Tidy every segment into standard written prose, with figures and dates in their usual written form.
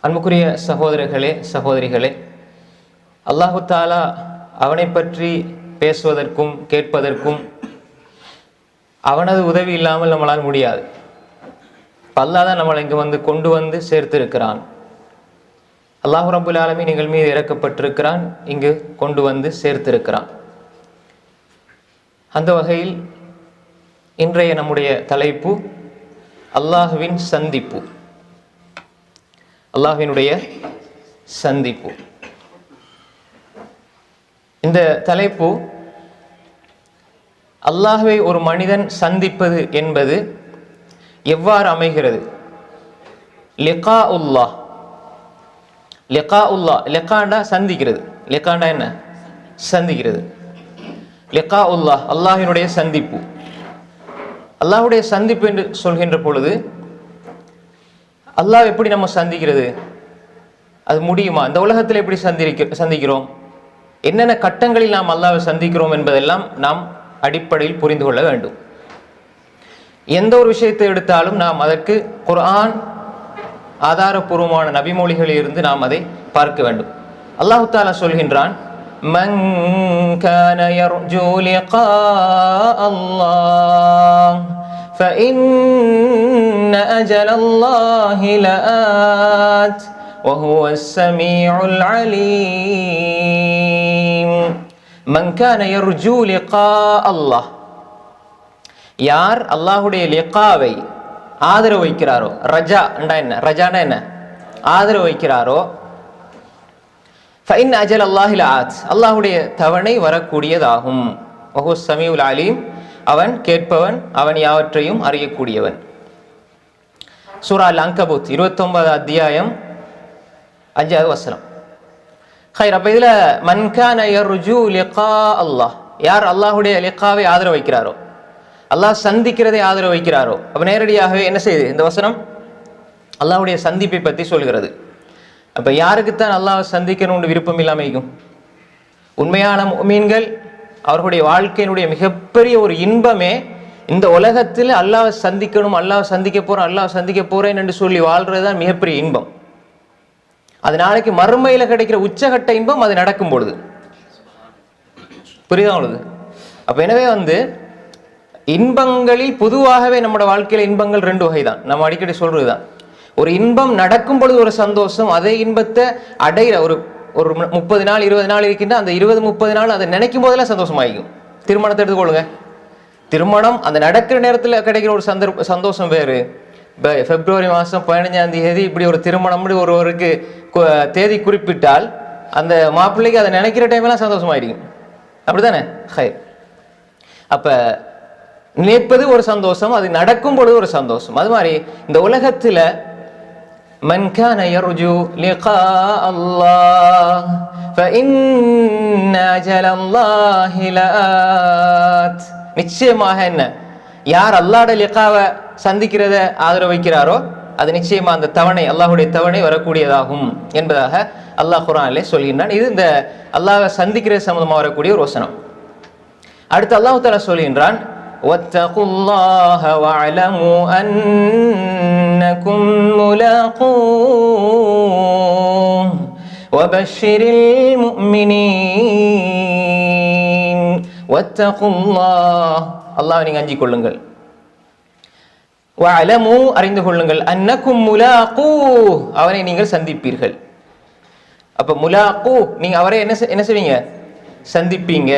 அன்புக்குரிய சகோதரர்களே, சகோதரிகளே, அல்லாஹு தாலா அவனை பற்றி பேசுவதற்கும் கேட்பதற்கும் அவனது உதவி இல்லாமல் நம்மளால் முடியாது. அல்லாஹ் தான் நம்மளை இங்கு கொண்டு வந்து சேர்த்திருக்கிறான். அல்லாஹு ரப்புல் ஆலமீன் எங்கள் மீது இறக்கப்பட்டிருக்கிறான், இங்கு கொண்டு வந்து சேர்த்திருக்கிறான். அந்த வகையில் இன்றைய நம்முடைய தலைப்பு அல்லாஹுவின் சந்திப்பு, அல்லாஹ்வினுடைய சந்திப்பு. இந்த தலைப்பு அல்லாஹ்வை ஒரு மனிதன் சந்திப்பது என்பது எவ்வாறு அமைகிறது? லிகாஉல்லாஹ், லிகாஉல்லாஹ், லிகாண்டா சந்திக்கிறது, லிகாண்டா என்ன? சந்திக்கிறது. லிகாஉல்லாஹ், அல்லாஹ்வினுடைய சந்திப்பு. அல்லாஹ்வுடைய சந்திப்பு என்று சொல்கின்ற பொழுது அல்லாஹ் எப்படி நம்ம சந்திக்கிறது? அது முடியுமா? இந்த உலகத்தில் எப்படி சந்திக்கிறோம்? என்னென்ன கட்டங்களில் நாம் அல்லாஹ்வை சந்திக்கிறோம் என்பதெல்லாம் நாம் அடிப்படையில் புரிந்து கொள்ள வேண்டும். எந்த ஒரு விஷயத்தை எடுத்தாலும் நாம் அதற்கு குர்ஆன் ஆதாரபூர்வமான நபிமொழிகளில் இருந்து நாம் அதை பார்க்க வேண்டும். அல்லாஹ் தஆலா சொல்கின்றான், மன் கான யர்ஜூ லிகாஅ அல்லாஹ் فإن أجل الله لآت وهو السميع العليم. من كان يرجو لقاء الله, யார் அல்லாஹ்வுடைய லிகாவை ஆதரவு வைக்கிறாரோ, ரஜா என்ன? ரஜானா என்ன? ஆதரவு வைக்கிறாரோ, فإن أجل الله لآت, அல்லாஹ்வுடைய தவணை வரக்கூடியதாகும். وهو السميع العليم, அவன் கேட்பவன், அவன் யாவற்றையும் அறியக்கூடியவன். சூரா அல்-அன்கபூத் 29 அத்தியாயம் 5வது வசனம். ஹைர், அப்ப இதுல மன் கான யர்ஜூ லிகா அல்லாஹ், யார் அல்லாஹ்வுடைய லிகாவை ஆதரவு வைக்கிறாரோ, அல்லாஹ் சந்திக்கிறதை ஆதரவு வைக்கிறாரோ, அப்ப நேரடியாகவே என்ன செய்யுது இந்த வசனம்? அல்லாஹ்வுடைய சந்திப்பை பற்றி சொல்கிறது. அப்ப யாருக்குத்தான் அல்லாஹ் சந்திக்கணும்னு விருப்பம் இல்லாம இருக்கும்? உண்மையான முஃமின்கள் அவர்களுடைய வாழ்க்கையினுடைய மிகப்பெரிய ஒரு இன்பமே இந்த உலகத்தில் அல்லாஹ் சந்திக்கணும், அல்லாஹ் சந்திக்க போறேன், அல்லாஹ் சந்திக்க போறேன் என்று சொல்லி வாழ்றதுதான் மிகப்பெரிய இன்பம். அது நாளைக்கு மறுமையில கிடைக்கிற உச்சகட்ட இன்பம் அது நடக்கும் பொழுது. புரியுதா உங்களுக்கு? அப்ப எனவே இன்பங்களில் பொதுவாகவே நம்மளோட வாழ்க்கையில இன்பங்கள் 2 வகை தான். நம்ம அடிக்கடி சொல்றதுதான், ஒரு இன்பம் நடக்கும் பொழுது ஒரு சந்தோஷம், அதே இன்பத்தை அடையிற ஒரு 30 நாள் 20 நாள் இருக்கின்ற அந்த 20-30 நாள் அதை நினைக்கும் போதெல்லாம் சந்தோஷமாயிக்கும். திருமணத்தை எடுத்துக்கொள்ளுங்க, திருமணம் அந்த நடக்கிற நேரத்தில் கிடைக்கிற ஒரு சந்தோஷம் வேறு. பிப்ரவரி மாதம் 15ஆம் தேதி இப்படி ஒரு திருமணம் ஒருவருக்கு தேதி குறிப்பிட்டால் அந்த மாப்பிள்ளைக்கு அதை நினைக்கிற டைம்லாம் சந்தோஷமாயிருக்கும். அப்படித்தானே? ஹை, அப்ப நினைப்பது ஒரு சந்தோஷம், அது நடக்கும் பொழுது ஒரு சந்தோஷம். அது மாதிரி இந்த உலகத்துல من كان يرجو لقاء الله فإن أجل الله لآت, நிச்சயமாக என்ன, யார் அல்லாஹ்வுடைய லிகாவை சந்திக்கிறத ஆதரவு வைக்கிறாரோ அது நிச்சயமா அந்த தவணை, அல்லாஹ்வுடைய தவணை வரக்கூடியதாகும் என்பதாக அல்லாஹ் குர்ஆனிலே சொல்கின்றான். இது இந்த அல்லாஹ்வை சந்திக்கிறது சம்பந்தமாக வரக்கூடிய ஒரு வசனம். அடுத்து அல்லாஹ் தஆலா சொல்கின்றான், واتقوا الله واعلموا أنكم ملاقوه وبشر المؤمنين. واتقوا الله, அல்லாஹ்வை நீங்க அஞ்சிக் கொள்ளுங்கள். وَاعْلَمُوا, அறிந்து கொள்ளுங்கள். أَنَّكُمْ مُلَاقُوهُ, அவரை நீங்கள் சந்திப்பீர்கள். அப்ப முலாக்கு, நீங்க அவரை என்ன செய்வீங்க? சந்திப்பீங்க.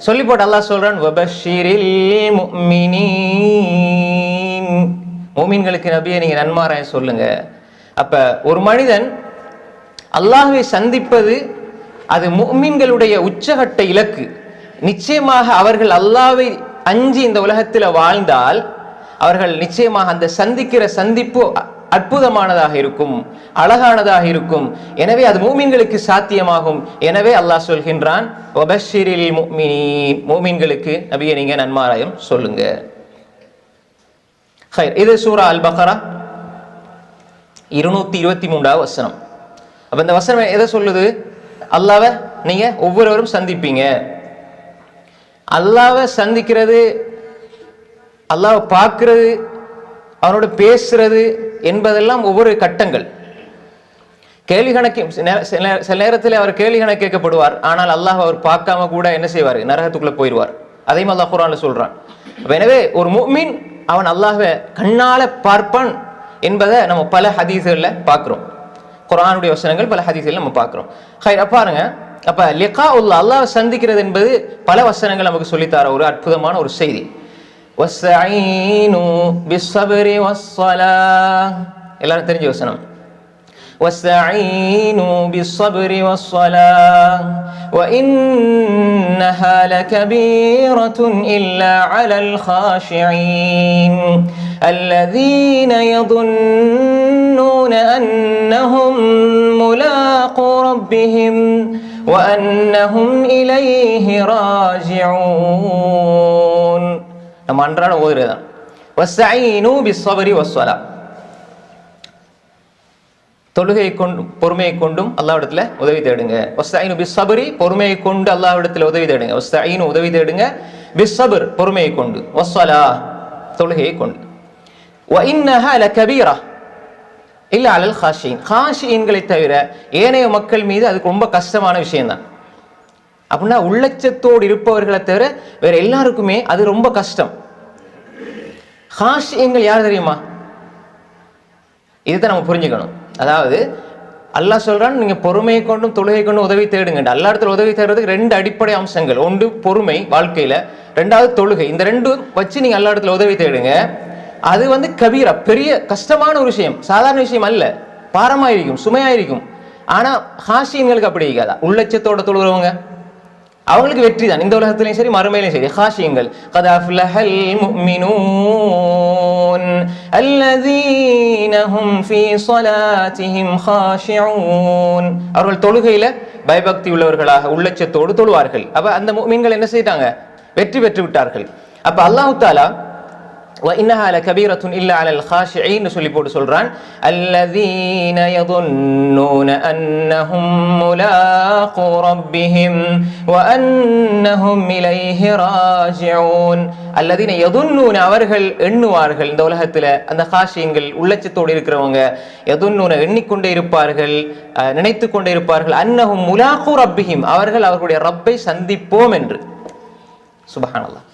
சொல்லி போட்டு அல்லாஹ் சொல்றான், வபஷிரில் முஃமினீன், முஃமின்களுக்கு நபியை நீங்க நன்மாராயம் சொல்லுங்க. அப்ப ஒரு மனிதன் அல்லாஹ்வை சந்திப்பது அது முஃமின்களுடைய உச்சகட்ட இலக்கு. நிச்சயமாக அவர்கள் அல்லாஹ்வை அஞ்சி இந்த உலகத்தில் வாழ்ந்தால் அவர்கள் நிச்சயமாக அந்த சந்திக்கிற சந்திப்பு அற்புதமானதாக இருக்கும், அழகானதாக இருக்கும். எனவே அது மூமின்களுக்கு சாத்தியமாகும். எனவே அல்லாஹ் சொல்கின்றான், வபஷிரில் முஃமினீன், மூமின்களுக்கு நபியை நீங்க நன்மாராயம் சொல்லுங்க. இது சூரா அல் பக்ரா 223வது வசனம். அப்ப இந்த வசனம் எதை சொல்லுது? அல்லாஹ்வை நீங்க ஒவ்வொருவரும் சந்திப்பீங்க. அல்லாஹ்வை சந்திக்கிறது, அல்லாஹ்வை பார்க்கிறது, அவனோட பேசுறது என்பதெல்லாம் ஒவ்வொரு கட்டங்கள். கேள்வி கணக்கு சில நேரத்தில் அவர் கேள்வி கணக்கு கேட்கப்படுவார். ஆனால் அல்லாஹ் அவர் பார்க்காம கூட என்ன செய்வார், நரகத்துக்குள்ள போயிடுவார். அதையும் அல்லாஹ் குர்ஆன்ல சொல்றான். எனவே ஒரு முஃமின் அவன் அல்லாஹ்வை கண்ணால பார்ப்பான் என்பதை நம்ம பல ஹதீஸ்கள்ல பார்க்கிறோம். குர்ஆனுடைய வசனங்கள் பல ஹதீஸ்கள் நம்ம பார்க்கிறோம். பாருங்க, அப்ப லிகாஉல்லாஹ் அல்லாஹ்வை சந்திக்கிறது என்பது பல வசனங்கள் நமக்கு சொல்லித்தர ஒரு அற்புதமான ஒரு செய்தி. வஸ்தஈனு பிஸ்ஸப்ரி வஸ்ஸலாஹ், எல்லாரும் தெரிஞ்ச வசனம். وَاسْتَعِينُوا بِالصَّبْرِ وَالصَّلَاةِ وَإِنَّهَا لَكَبِيرَةٌ إِلَّا عَلَى الْخَاشِعِينَ الَّذِينَ يَظُنُّونَ أَنَّهُمْ مُلَاقُو رَبِّهِمْ وَأَنَّهُمْ إِلَيْهِ راجعون. நம்ம அன்றாட ஓதுறதுதான் وَاسْتَعِينُوا بِالصَّبْرِ وَالصَّلَاةِ. தொழுகையை கொண்டும் பொறுமையை கொண்டும் அல்லாஹ்விடத்துல உதவி தேடுங்க. வஸ்தஈனு பிஸ்ஸப்ரி, பொறுமையை கொண்டு அல்லாஹ்விடத்துல உதவி தேடுங்க. வஸ்தஈனு உதவி தேடுங்க, பிஸ்ஸப்ர் பொறுமையை கொண்டு, வஸ்ஸலாஹ் தொழுகையை கொண்டு. வஇன்னஹா லகபீரா இல்லா அலல் காஷியின், காஷியின்களை தவிர ஏனைய மக்கள் மீது அதுக்கு ரொம்ப கஷ்டமான விஷயம்தான். அப்படின்னா உள்ளச்சத்தோடு இருப்பவர்களை தவிர வேற எல்லாருக்குமே அது ரொம்ப கஷ்டம். காஷியின்கள் யார் தெரியுமா? இதுதான் நம்ம புரிஞ்சுக்கணும். அதாவது அல்லாஹ் சொல்றான், நீங்க பொறுமையை கொண்டும் தொழுகை கொண்டும் உதவி தேடுங்க. அல்லா இடத்துல உதவி தேடுறதுக்கு ரெண்டு அடிப்படை அம்சங்கள். ஒன்று பொறுமை வாழ்க்கையில, ரெண்டாவது தொழுகை. இந்த ரெண்டும் வச்சு நீங்க அல்லா இடத்துல உதவி தேடுங்க. அது கபீரா, பெரிய கஷ்டமான ஒரு விஷயம், சாதாரண விஷயம் அல்ல. பாரமாயிருக்கும், சுமையாயிருக்கும். ஆனா ஹாஷியன்களுக்கு அப்படி இருக்காதா? உள்ளச்சத்தோட தொழுகிறவங்க அவங்களுக்கு வெற்றி தான், இந்த உலகத்திலையும் சரி மறுமையிலையும் சரி. ஹாஷியங்கள் கத் அஃப்லஹல் முஃமினூன் அல்லதீன ஹும் ஃபீ ஸலாத்திஹிம் காஷிஊன். அவர்கள் தொழுகையில பயபக்தி உள்ளவர்களாக உள்ளச்சத்தோடு தொழுவார்கள். அப்ப அந்த முஃமின்கள் என்ன செய்தாங்க? வெற்றி பெற்று விட்டார்கள். அப்ப அல்லாஹ் தஆலா وَإِنَّهَا لَكَبِيرَةٌ إِلَّا عَلَى الْخَاشِعِينَ சொல்லி போட்டு சொல்றான். الَّذِينَ يَظُنُّونَ أَنَّهُمْ مُلَاقُو رَبِّهِمْ وَأَنَّهُمْ إِلَيْهِ راجعون. الَّذِينَ يَظُنُّونَ அவர்கள் எண்ணுவார்கள். இந்த உலகத்துல அந்த காஷியன்கள் உள்ளச்சத்தோடு இருக்கிறவங்க யதுன்னூன எண்ணிக்கொண்டே இருப்பார்கள், நினைத்து கொண்டே இருப்பார்கள். அன்னஹும் முலாகு ரப்பிஹிம், அவர்கள் அவர்களுடைய ரப்பை சந்திப்போம் என்று. சுப்ஹானல்லாஹ்.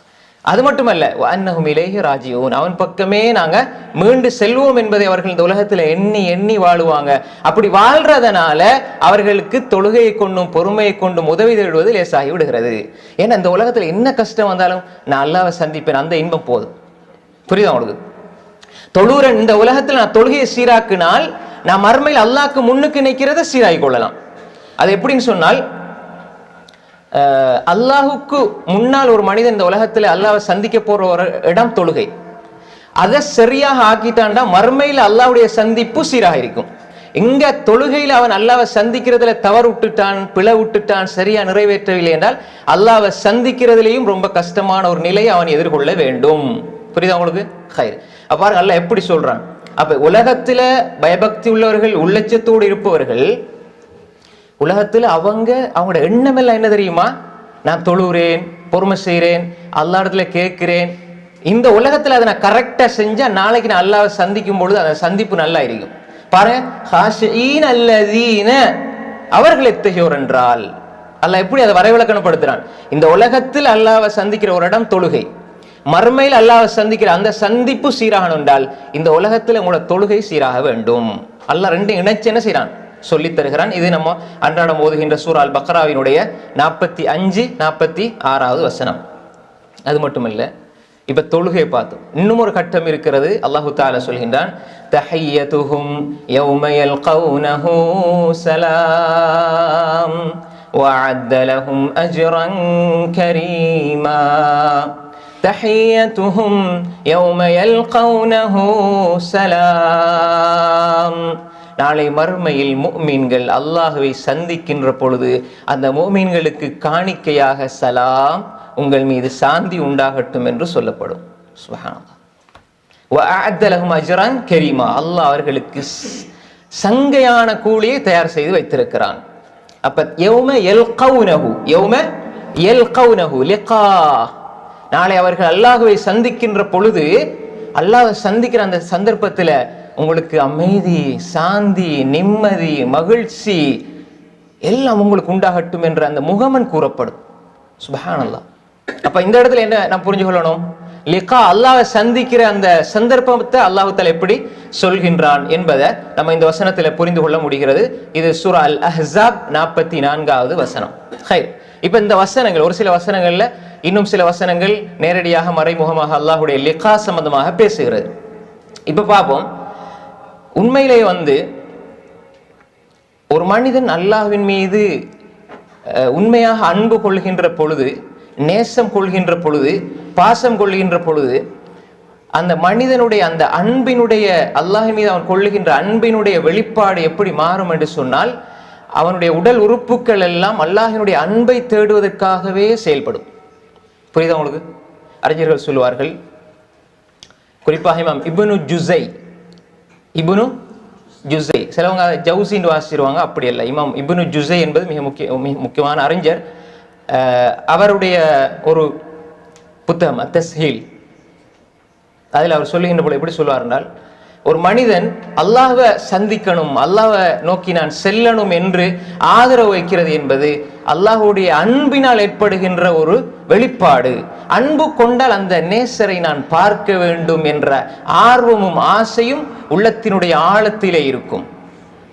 அது மட்டுமல்ல, அன்னஹும் இலைஹி ராஜிஊன், அவன் பக்கமே நாங்க மீண்டு செல்வோம் என்பதை அவர்கள் இந்த உலகத்துல எண்ணி எண்ணி வாழுவாங்க. அப்படி வாழ்றதுனால அவர்களுக்கு தொழுகையை கொண்டும் பொறுமையை கொண்டும் உதவி தேடுவது லேசாகி விடுகிறது. ஏன்னா இந்த உலகத்துல என்ன கஷ்டம் வந்தாலும் நான் அல்லாஹ்வை சந்திப்பேன், அந்த இன்பம் போதும். புரியுதா உங்களுக்கு? தொழுகிறேன் இந்த உலகத்துல நான் தொழுகையை சீராக்கினால் நான் மறுமையில் அல்லாஹ்க்கு முன்னுக்கு நிற்கிறத சீராகி கொள்ளலாம். அது எப்படின்னு சொன்னால், அல்லாஹுக்கு முன்னால் ஒரு மனிதன் இந்த உலகத்துல அல்லாஹ்வை சந்திக்க போற ஒரு இடம் தொழுகை. அதை சரியாக ஆக்கிட்டான்டா மறுமையில் அல்லாஹ்வுடைய சந்திப்பு சீராக இருக்கும். இங்க தொழுகையில் அவன் அல்லாஹ்வை சந்திக்கிறதுல தவறு விட்டுட்டான், பிழை விட்டுட்டான், சரியா நிறைவேற்றவில்லை என்றால் அல்லாஹ்வை சந்திக்கிறதுலையும் ரொம்ப கஷ்டமான ஒரு நிலையை அவன் எதிர்கொள்ள வேண்டும். புரியுதா உங்களுக்கு? ஹைர். அப்ப அல்லாஹ் எப்படி சொல்றான்? அப்ப உலகத்துல பயபக்தி உள்ளவர்கள், உள்ளச்சத்தோடு இருப்பவர்கள், உலகத்துல அவங்களோட எண்ணம் எல்லாம் என்ன தெரியுமா? நான் தொழுகிறேன், பொறுமை செய்கிறேன், அல்லா இடத்துல கேட்கிறேன். இந்த உலகத்துல அதை நான் கரெக்டா செஞ்சா நாளைக்கு நான் அல்லாஹ்வை சந்திக்கும் பொழுது அந்த சந்திப்பு நல்லா இருக்கும். பாருங்க, ஹாஷிஈன் அல்லதீன, அவர்கள் எத்தகையோர் என்றால் அல்லாஹ் எப்படி அதை வரைவிலக்கணப்படுத்துறான். இந்த உலகத்தில் அல்லாஹ்வை சந்திக்கிற ஒரு இடம் தொழுகை, மறுமையில் அல்லாஹ்வை சந்திக்கிற அந்த சந்திப்பு சீராகணும் என்றால் இந்த உலகத்துல உங்களோட தொழுகை சீராக வேண்டும். அல்லாஹ் ரெண்டையும் இணைச்சு என்ன செய்யறான்? சொல்லி தருகிறான். இது நம்ம அன்றாடம் ஓதுகின்ற சூரா அல் பக்ராவினுடைய 45-46 வசனம். அது மட்டுமல்ல, இப்ப தொழுகை பார்த்தோம், இன்னும் ஒரு கட்டம் இருக்கிறது. அல்லாஹு தஆலா சொல்கின்றான், தஹிய்யதுஹும் யௌம யல்கௌனஹு ஸலாம் வஅஅத லஹும் அஜ்ரன் கரீமா. தஹிய்யதுஹும் யௌம யல்கௌனஹு ஸலாம், நாளை மறுமையில் முஃமின்கள் அல்லாஹ்வை சந்திக்கின்ற பொழுது அந்த முஃமின்களுக்கு காணிக்கையாக சலாம், உங்கள் மீது சாந்தி உண்டாகட்டும் என்று சொல்லப்படும். சுப்ஹானல்லாஹ். வஅஅத லஹும் அஜ்ரன் கரீமா, அல்லாஹ் அவர்களுக்கு சங்கையான கூலியை தயார் செய்து வைத்திருக்கிறான். அப்ப யௌம யல்கௌனஹு, யௌம யல்கௌனஹு லிகா, நாளை அவர்கள் அல்லாஹ்வை சந்திக்கின்ற பொழுது, அல்லாஹ்வை சந்திக்கிற அந்த சந்தர்ப்பத்தில் உங்களுக்கு அமைதி, சாந்தி, நிம்மதி, மகிழ்ச்சி எல்லாம் உங்களுக்கு உண்டாகட்டும் என்ற அந்த முகமன் கூறப்படும். சுப்ஹானல்லாஹ். அப்ப இந்த இடத்துல என்ன நான் புரிஞ்சு கொள்ளணும்? லிகா, அல்லாஹ்வை சந்திக்கிற அந்த சந்தர்ப்பத்தை அல்லாஹ் தஆலா எப்படி சொல்கின்றான் என்பதை நம்ம இந்த வசனத்துல புரிந்து கொள்ள முடிகிறது. இது சூரா அல் அஹ்ஸாப் 44வது வசனம். ஹைர். இப்ப இந்த வசனங்கள், ஒரு சில வசனங்கள்ல இன்னும் சில வசனங்கள் நேரடியாக மறைமுகமாக அல்லாஹ்வுடைய லிகா சம்பந்தமாக பேசுகிறது. இப்ப பார்ப்போம். உண்மையிலே ஒரு மனிதன் அல்லாஹ்வின் மீது உண்மையாக அன்பு கொள்கின்ற பொழுது, நேசம் கொள்கின்ற பொழுது, பாசம் கொள்கின்ற பொழுது, அந்த மனிதனுடைய அந்த அன்பினுடைய, அல்லாஹ்வின் மீது அவன் கொள்ளுகின்ற அன்பினுடைய வெளிப்பாடு எப்படி மாறும் என்று சொன்னால், அவனுடைய உடல் உறுப்புகள் எல்லாம் அல்லாஹ்வினுடைய அன்பை தேடுவதற்காகவே செயல்படும். புரியுதா உங்களுக்கு? அறிஞர்கள் சொல்லுவார்கள், குறிப்பாக இமாம் இப்னு ஜுஸை, சிலவங்க ஜவுசின்னு வாசிடுவாங்க, அப்படி அல்ல. இமாம் இப்னு ஜுஸை என்பது மிக முக்கியமான அறிஞர். அவருடைய ஒரு புத்தகம் அத்தஸ்ஹீல், அதில் அவர் சொல்லுகின்ற போல எப்படி சொல்வார் என்றால், ஒரு மனிதன் அல்லாஹ்வை சந்திக்கணும், அல்லாஹ்வை நோக்கி நான் செல்லணும் என்று ஆதரவு வைக்கிறது என்பது அல்லாஹ்வுடைய அன்பினால் ஏற்படுகின்ற ஒரு வெளிப்பாடு. அன்பு கொண்டால் அந்த நேசரை நான் பார்க்க வேண்டும் என்ற ஆர்வமும் ஆசையும் உள்ளத்தினுடைய ஆழத்திலே இருக்கும்.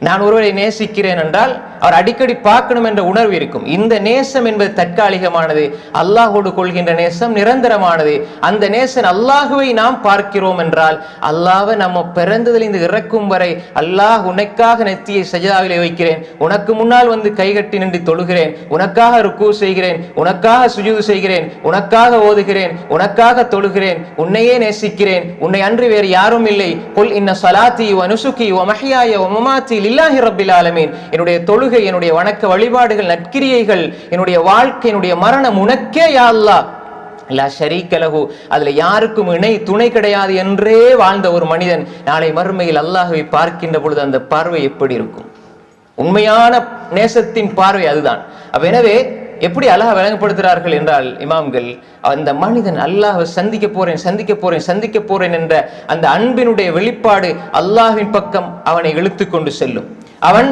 நான் ஒருவரை நேசிக்கிறேன் என்றால் அவர் அடிக்கடி பார்க்கணும் என்ற உணர்வு இருக்கும். இந்த நேசம் என்பது தற்காலிகமானது, அல்லாஹோடு கொள்கின்ற நேசம் நிரந்தரமானது. அந்த நேசன் அல்லாஹுவை நாம் பார்க்கிறோம் என்றால், அல்லாஹ்வை நம்ம பிறந்ததில் இந்த இறக்கும் வரை, அல்லாஹ் உனக்காக நெத்தியை சஜதாவிலே வைக்கிறேன், உனக்கு முன்னால் கைகட்டி நின்று தொழுகிறேன், உனக்காக ருக்கு செய்கிறேன், உனக்காக சுஜூது செய்கிறேன், உனக்காக ஓதுகிறேன், உனக்காக தொழுகிறேன், உன்னையே நேசிக்கிறேன், உன்னை அன்றி வேறு யாரும் இல்லை. குல் இன்ன ஸலாத்தி வ நுசுகி வ மஹ்யாய வ மமாத்தி லில்லாஹி ரப்பில் ஆலமீன். என்னுடைய தொழுகை, என்னுடைய வணக்க வழிபாடுகள், நற்கிரியைகள், என்னுடைய வாழ்க்கை, என்னுடைய மரணம் உனக்கே யா அல்லாஹ், லா ஷரீக லஹு, அதுல யாருக்கும் இணை துணை கிடையாது என்றே வாழ்ந்த ஒரு மனிதன் நாளை மறுமையில் அல்லாஹ்வை பார்க்கின்ற பொழுது அந்த பார்வை எப்படி இருக்கும்? உண்மையான நேசத்தின் பார்வை அதுதான். எனவே எப்படி அல்லாஹ் விளங்கப்படுத்துகிறார்கள் என்றால், இமாம்கள், அந்த மனிதன் அல்லாஹ்வை சந்திக்க போறேன் என்ற அந்த அன்பினுடைய வெளிப்பாடு அல்லாஹ்வின் பக்கம் அவனை இழுத்து கொண்டு செல்லும். அவன்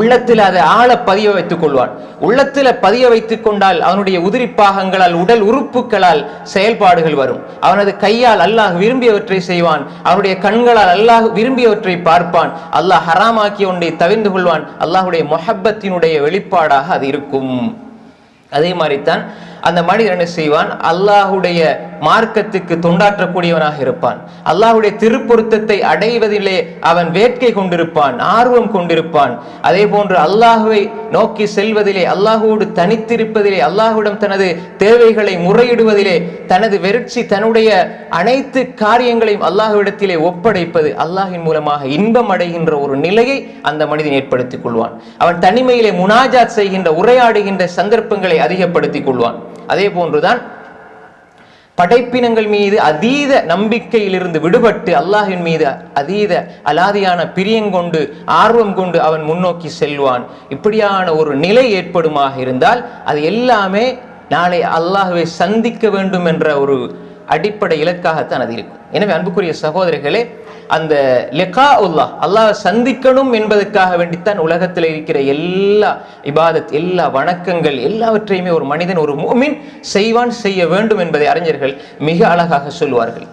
உள்ளத்தில் அதை ஆழ பதிய வைத்துக் கொள்வான். உள்ளத்தில் பதிய வைத்துக் கொண்டால் அவனுடைய உதிரி பாகங்களால், உடல் உறுப்புகளால் செயல்பாடுகள் வரும். அவனது கையால் அல்லாஹ் விரும்பியவற்றை செய்வான், அவனுடைய கண்களால் அல்லாஹ் விரும்பியவற்றை பார்ப்பான், அல்லாஹ் ஹராமாக்கிய ஒன்றை தவிர்ந்து கொள்வான். அல்லாஹுடைய முஹப்பத்தினுடைய வெளிப்பாடாக அது இருக்கும். அதே மாதிரித்தான் அந்த மனிதன் என்ன செய்வான்? அல்லாஹுடைய மார்க்கத்துக்கு தொண்டாற்றக்கூடியவனாக இருப்பான். அல்லாஹுடைய திருப்பொருத்தத்தை அடைவதிலே அவன் வேட்கை கொண்டிருப்பான், ஆர்வம் கொண்டிருப்பான். அதே போன்று அல்லாஹுவை நோக்கி செல்வதிலே, அல்லாஹோடு தனித்திருப்பதிலே, அல்லாஹுடன் தனது தேவைகளை முறையிடுவதிலே, தனது வெறுச்சி, தன்னுடைய அனைத்து காரியங்களையும் அல்லாஹுவிடத்திலே ஒப்படைப்பது, அல்லாஹின் மூலமாக இன்பம் அடைகின்ற ஒரு நிலையை அந்த மனிதன் ஏற்படுத்திக் கொள்வான். அவன் தனிமையிலே முனாஜாத் செய்கின்ற, உரையாடுகின்ற சந்தர்ப்பங்களை அதிகப்படுத்திக் கொள்வான். அதே போன்றுதான் படைப்பினங்கள் மீது அதீத நம்பிக்கையிலிருந்து விடுபட்டு அல்லாஹ்வின் மீது அதீத அலாதியான பிரியங்கொண்டு, ஆர்வம் கொண்டு அவன் முன்னோக்கி செல்வான். இப்படியான ஒரு நிலை ஏற்படுமாக இருந்தால் அது எல்லாமே நாளை அல்லாஹ்வை சந்திக்க வேண்டும் என்ற ஒரு அடிப்படை இலக்காகத்தான் அது இருக்கும். எனவே அன்புக்குரிய சகோதரர்களே, அந்த லிகாஉல்லாஹ், அல்லாஹ் சந்திக்கணும் என்பதற்காக வேண்டித்தான் உலகத்தில் இருக்கிற எல்லா இபாதத், எல்லா வணக்கங்கள் எல்லாவற்றையுமே ஒரு மனிதன், ஒரு முஃமின் செய்வான், செய்ய வேண்டும் என்பதை அறிஞர்கள் மிக அழகாக சொல்வார்கள்.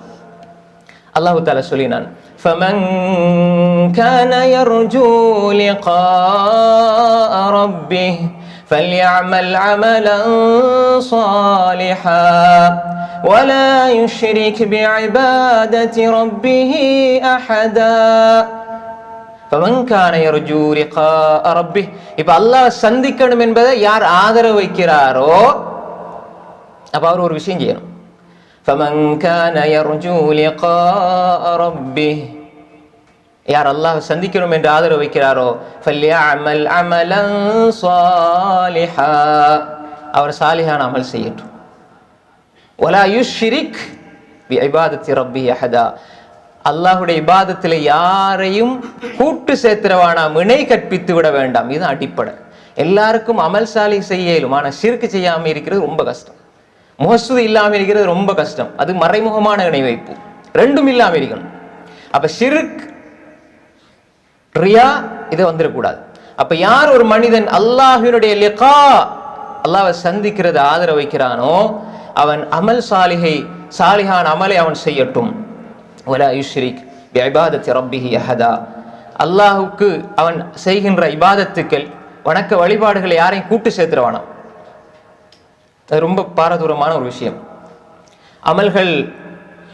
அல்லாஹ் தஆலா சொல்லினான், فَمَنْ كَانَ يَرْجُو لِقَاءَ رَبِّهِ فَلْيَعْمَلْ عَمَلًا صَالِحًا وَلَا يُشْرِكْ بِعِبَادَةِ رَبِّهِ أَحَدًا. فَمَنْ كَانَ يَرْجُو لِقَاءَ رَبِّهِ, இப்ப அல்லாஹ் சந்திக்கணும் என்பதை யார் ஆதரவு வைக்கிறாரோ அப்ப அவர் ஒரு விஷயம் செய்யணும். فَمَنْ كَانَ يَرْجُو لِقَاءَ رَبِّهِ, யார் அல்லாஹ் சந்திக்கணும் என்று ஆதரவு வைக்கிறாரோ, فَلْيَعْمَلْ عَمَلًا صَالِحًا, அவர் சாலிஹான அமல் செய்யட்டும். وَلَا يُشْرِكْ بِعِبَادَةِ رَبِّهِ أَحَدًا, அல்லாஹுடைய இபாதத்தில் யாரையும் கூட்டு சேர்த்திரவானாம், இணை கற்பித்து விட வேண்டாம். இதுதான் அடிப்படை. எல்லாருக்கும் அமல் சாலி செய்ய இயலும், ஆனால் ஷிர்க் செய்யாமல் இருக்கிறது ரொம்ப கஷ்டம். முஹஸ்ஸது இல்லாமல் இருக்கிறது ரொம்ப கஷ்டம். அது மறைமுகமான இணை வைப்பு. ரெண்டும் இல்லாமல் இருக்கணும். அப்ப ஷிர்க் ரியா இது வந்துடக்கூடாது. அப்ப யார் ஒரு மனிதன் அல்லாஹ்வினுடைய லிகா, அல்லாஹ்வை சந்திக்கிறது ஆதரவு வைக்கிறானோ அவன் அமல் சாலிஹான் அமலை அவன் செய்யட்டும். வலா யுஷ்ரிக் பிஇபாதத்தி ரப்பிஹி அஹதா, அல்லாஹுக்கு அவன் செய்கின்ற இபாதத்துக்கள் வணக்க வழிபாடுகளை யாரையும் கூட்டு சேர்த்துருவானாம். அது ரொம்ப பாரதூரமான ஒரு விஷயம். அமல்கள்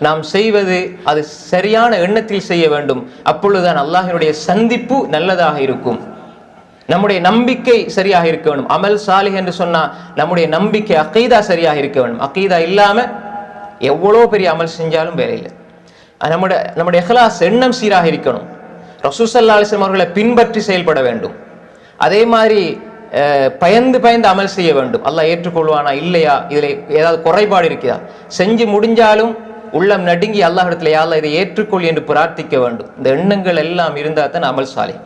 நாம் செய்வது அது சரியான எண்ணத்தில் செய்ய வேண்டும். அப்பொழுதுதான் அல்லாஹ்வினுடைய சந்திப்பு நல்லதாக இருக்கும். நம்முடைய நம்பிக்கை சரியாக இருக்க வேண்டும். அமல் சாலிஹ் என்று சொன்னா நம்முடைய நம்பிக்கை அகீதா சரியாக இருக்க வேண்டும். அகீதா இல்லாம எவ்வளோ பெரிய அமல் செஞ்சாலும் வேலை இல்லை. நம்முடைய இஹ்லாஸ் எண்ணம் சீராக இருக்கணும். ரசூல் ஸல்லல்லாஹு அலைஹி வஸல்லம் அவர்களை பின்பற்றி செயல்பட வேண்டும். அதே மாதிரி பயந்து அமல் செய்ய வேண்டும். அல்லாஹ் ஏற்றுக்கொள்வானா இல்லையா, இதுல ஏதாவது குறைபாடு இருக்குதா, செஞ்சு முடிஞ்சாலும் உள்ளம் நடுங்கி அல்லாஹ் இடத்துல யா அல்லாஹ் இதை ஏற்றுக்கொள் என்று பிரார்த்திக்க வேண்டும். இந்த எண்ணங்கள் எல்லாம் இருந்தா தான் அமல் சாலிஹ்.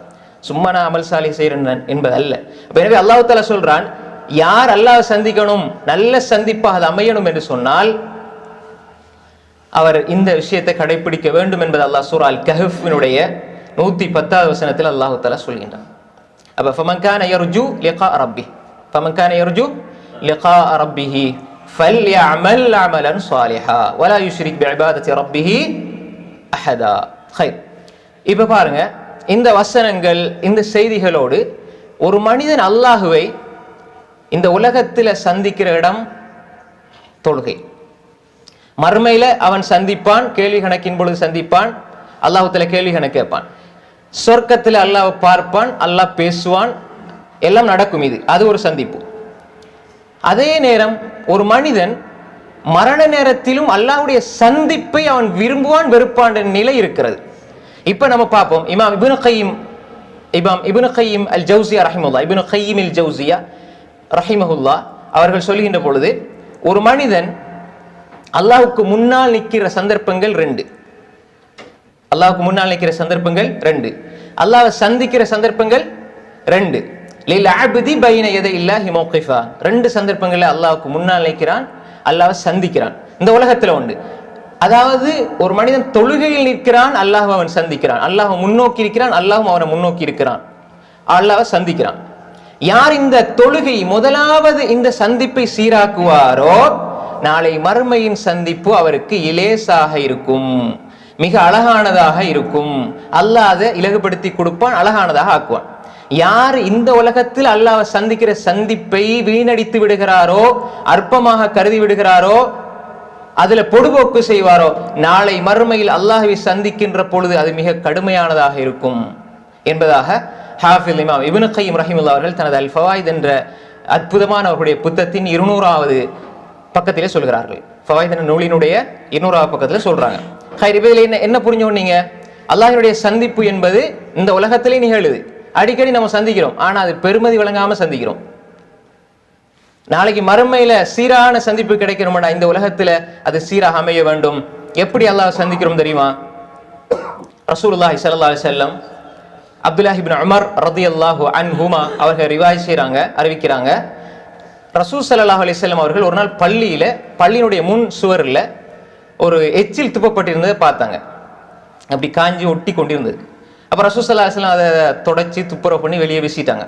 சும்மா நான் அமல் சாலிஹ் செய்யறேன் என்பது அல்ல. எனவே அல்லாஹ் தஆலா சொல்றான், யார் அல்லாஹ் சந்திக்கணும், நல்ல சந்திப்பாக அது அமையணும் என்று சொன்னால் அவர் இந்த விஷயத்தை கடைபிடிக்க வேண்டும் என்பது அல்லாஹ் சூரா அல் கஹ்ஃபினுடைய 110வது வசனத்தில் அல்லாஹ் தஆலா சொல்கின்றான். அப்ப ஃபமன் கான யர்ஜு லிகா ரப்பிஹ் ஃபல்யஅமல் அமலன் ஸாலிஹா வலா யுஷ்ரிக் பிஇபாதத்தி ரப்பிஹி அஹதா. ஹைர். இப்ப பாருங்க, இந்த வசனங்கள் இந்த செய்திகளோடு ஒரு மனிதன் அல்லாஹுவை இந்த உலகத்தில் சந்திக்கிற இடம் தொழுகை. மறுமையில அவன் சந்திப்பான், கேள்வி கணக்கின் பொழுது சந்திப்பான், அல்லாஹ்வுல கேள்வி கணக்கு கேட்பான். சொர்க்கத்தில் அல்லாஹ் பார்ப்பான், அல்லாஹ் பேசுவான், எல்லாம் நடக்கும். அது ஒரு சந்திப்பு. அதே நேரம் ஒரு மனிதன் மரண நேரத்திலும் அல்லாஹ்வுடைய சந்திப்பை அவன் விரும்புவான், வெறுப்பான் நிலை இருக்கிறது. இப்ப நம்ம பார்ப்போம், இமாம் இப்னு கையிம் அல் ஜௌசியா ரஹிமஹுல்லாஹ் அவர்கள் சொல்கின்ற பொழுது, ஒரு மனிதன் அல்லாஹ்வுக்கு முன்னால் நிற்கிற சந்தர்ப்பங்கள் ரெண்டு. அல்லாஹ்வுக்கு முன்னால் நிற்கிற சந்தர்ப்பங்கள் ரெண்டு, அல்லாஹ்வை சந்திக்கிற சந்தர்ப்பங்கள் ரெண்டு. லில் அப்தி பைன யதைல்லாஹி மௌகிஃபா, ரெண்டு சந்தர்ப்பங்கள்ல அல்லாஹ்வுக்கு முன்னால் நிற்கிறான், அல்லாஹ்வை சந்திக்கிறான். இந்த உலகத்துல உண்டு. அதாவது ஒரு மனிதன் தொழுகையில் நிற்கிறான், அல்லாஹ்வை அவன் சந்திக்கிறான். அல்லாஹ்வை முன்னோக்கி இருக்கிறான், அல்லாஹ்வும் அவனை முன்னோக்கி இருக்கிறான், அல்லாஹ்வை சந்திக்கிறான். யார் இந்த தொழுகை முதலாவது இந்த சந்திப்பை சீராக்குவாரோ நாளை மறுமையின் சந்திப்பு அவருக்கு இலேசாக இருக்கும், மிக அழகானதாக இருக்கும். அல்லாஹ் அதை இலகுபடுத்தி கொடுப்பான், அழகானதாக ஆக்குவான். யார் இந்த உலகத்தில் அல்லாஹ்வை சந்திக்கிற சந்திப்பை வீணடித்து விடுகிறாரோ, அற்பமாக கருதி விடுகிறாரோ, அதுல பொடுபோக்கு செய்வாரோ, நாளை மறுமையில் அல்லாஹ்வை சந்திக்கின்ற பொழுது அது மிக கடுமையானதாக இருக்கும் என்பதாக ஹாஃபிஸ் இமாம் இப்னு கையிம் ரஹிமஹுல்லாஹ் அவர்கள் தனது அல் ஃபவாயித் என்ற அற்புதமான அவருடைய புத்தகத்தின் 200வது பக்கத்திலே சொல்கிறார்கள். ஃபவாயித் என்ற நூலினுடைய 200வது பக்கத்துல சொல்றாங்க. இதில் என்ன புரிஞ்சோம் நீங்க, அல்லாஹ்வுடைய சந்திப்பு என்பது இந்த உலகத்திலே நிகழுது. அடிக்கடி நம்ம சந்திக்கிறோம், ஆனா அது பெருமதி வழங்காம சந்திக்கிறோம். நாளைக்கு மறுமையில சீரான சந்திப்பு கிடைக்கணும்னா இந்த உலகத்துல அது சீராக அமைய வேண்டும். எப்படி அல்லாஹ் சந்திக்கிறோம் தெரியுமா? ரசூலுல்லாஹி ஸல்லல்லாஹு அலைஹி வஸல்லம் அப்துல்லாஹ் இப்னு உமர் ரலியல்லாஹு அன்ஹுமா அவர்கள் ரிவாயத் செய்றாங்க, அறிவிக்கிறாங்க. ரசூல் ஸல்லல்லாஹு அலைஹி வஸல்லம் அவர்கள் ஒரு நாள் பள்ளியினுடைய முன் சுவரில் ஒரு எச்சில் துப்பப்பட்டிருந்ததை பார்த்தாங்க. அப்படி காஞ்சி ஒட்டி கொண்டிருந்தது. அப்ப ரசூல் ஸல்லல்லாஹு அலைஹி வஸல்லம் அதை தொடச்சி துப்புரவு பண்ணி வெளியே வீசிட்டாங்க.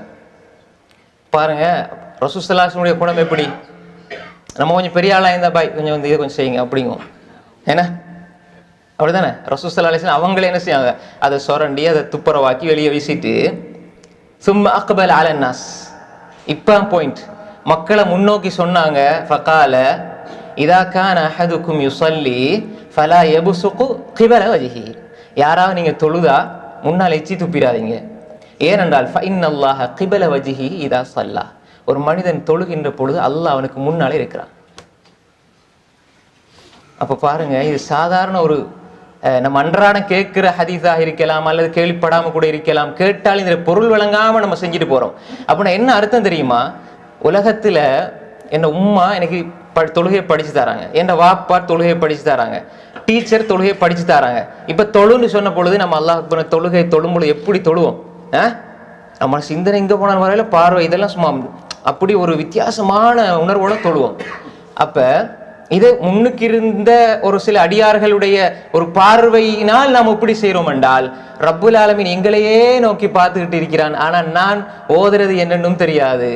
பாருங்க ரசூல் ஸல்லல்லாஹு அலைஹி வஸல்லம் குணம் எப்படி. நம்ம கொஞ்சம் பெரிய ஆளா இருந்தா பாய் கொஞ்சம் வந்து இதை கொஞ்சம் செய்யுங்க அப்படிங்கும், ஏன்னா அப்படிதானே. ரசூல் ஸல்லல்லாஹு அலைஹி வஸல்லம் அவங்களே என்ன செய்யாங்க, அதை சொரண்டி அதை துப்புரவாக்கி வெளியே வீசிட்டு சும்மா அக்பல் அலன்னாஸ், இப்போ பாயிண்ட், மக்களை முன்னோக்கி சொன்னாங்க. ஃபகால இதா கான அஹதுக்கும் யுஸல்லி ஃபலா யபசுகு கிபல வஜ்ஹி, யாராவது நீங்க தொழுதா முன்னால் எச்சி துப்பிடாதீங்க. ஏனென்றால் ஃபஇன்னல்லாஹ கிபல வஜ்ஹி இதா ஸல்லா, ஒரு மனிதன் தொழுகின்ற பொழுது அல்லாஹ் அவனுக்கு முன்னாலே இருக்கிறான். அப்ப பாருங்க, இது சாதாரண ஒரு நம்ம அன்றாடம் கேட்கிற ஹதீஸாக இருக்கலாம், அல்லது கேள்விப்படாம கூட இருக்கலாம். கேட்டால் இந்த பொருள் வழங்காம நம்ம செஞ்சுட்டு போறோம். அப்படின்னா என்ன அர்த்தம் தெரியுமா? உலகத்துல என்ன உம்மா எனக்கு தொழுகையை படிச்சு தராங்க, என் வாப்பா தொழுகையை படிச்சு தராங்க, டீச்சர் தொழுகையை படிச்சு தராங்க. இப்ப தொழுன்னு சொன்ன பொழுது நம்ம அல்லாஹ் தொழுகை தொழும்பொழுது எப்படி தொழுவோம்? நம்ம சிந்தனை இங்க போன வரையில பார்வை இதெல்லாம் சும்மா அப்படி ஒரு வித்தியாசமான உணர்வோட தொழுவோம். அப்ப இது முன்னுக்கு இருந்த ஒரு சில அடியார்களுடைய ஒரு பார்வையினால் நாம் இப்படி செய்யறோம் என்றால், ரப்புல் ஆலமீன் எங்களையே நோக்கி பார்த்துக்கிட்டு இருக்கிறான். ஆனா நான் ஓதுறது என்னன்னும் தெரியாது,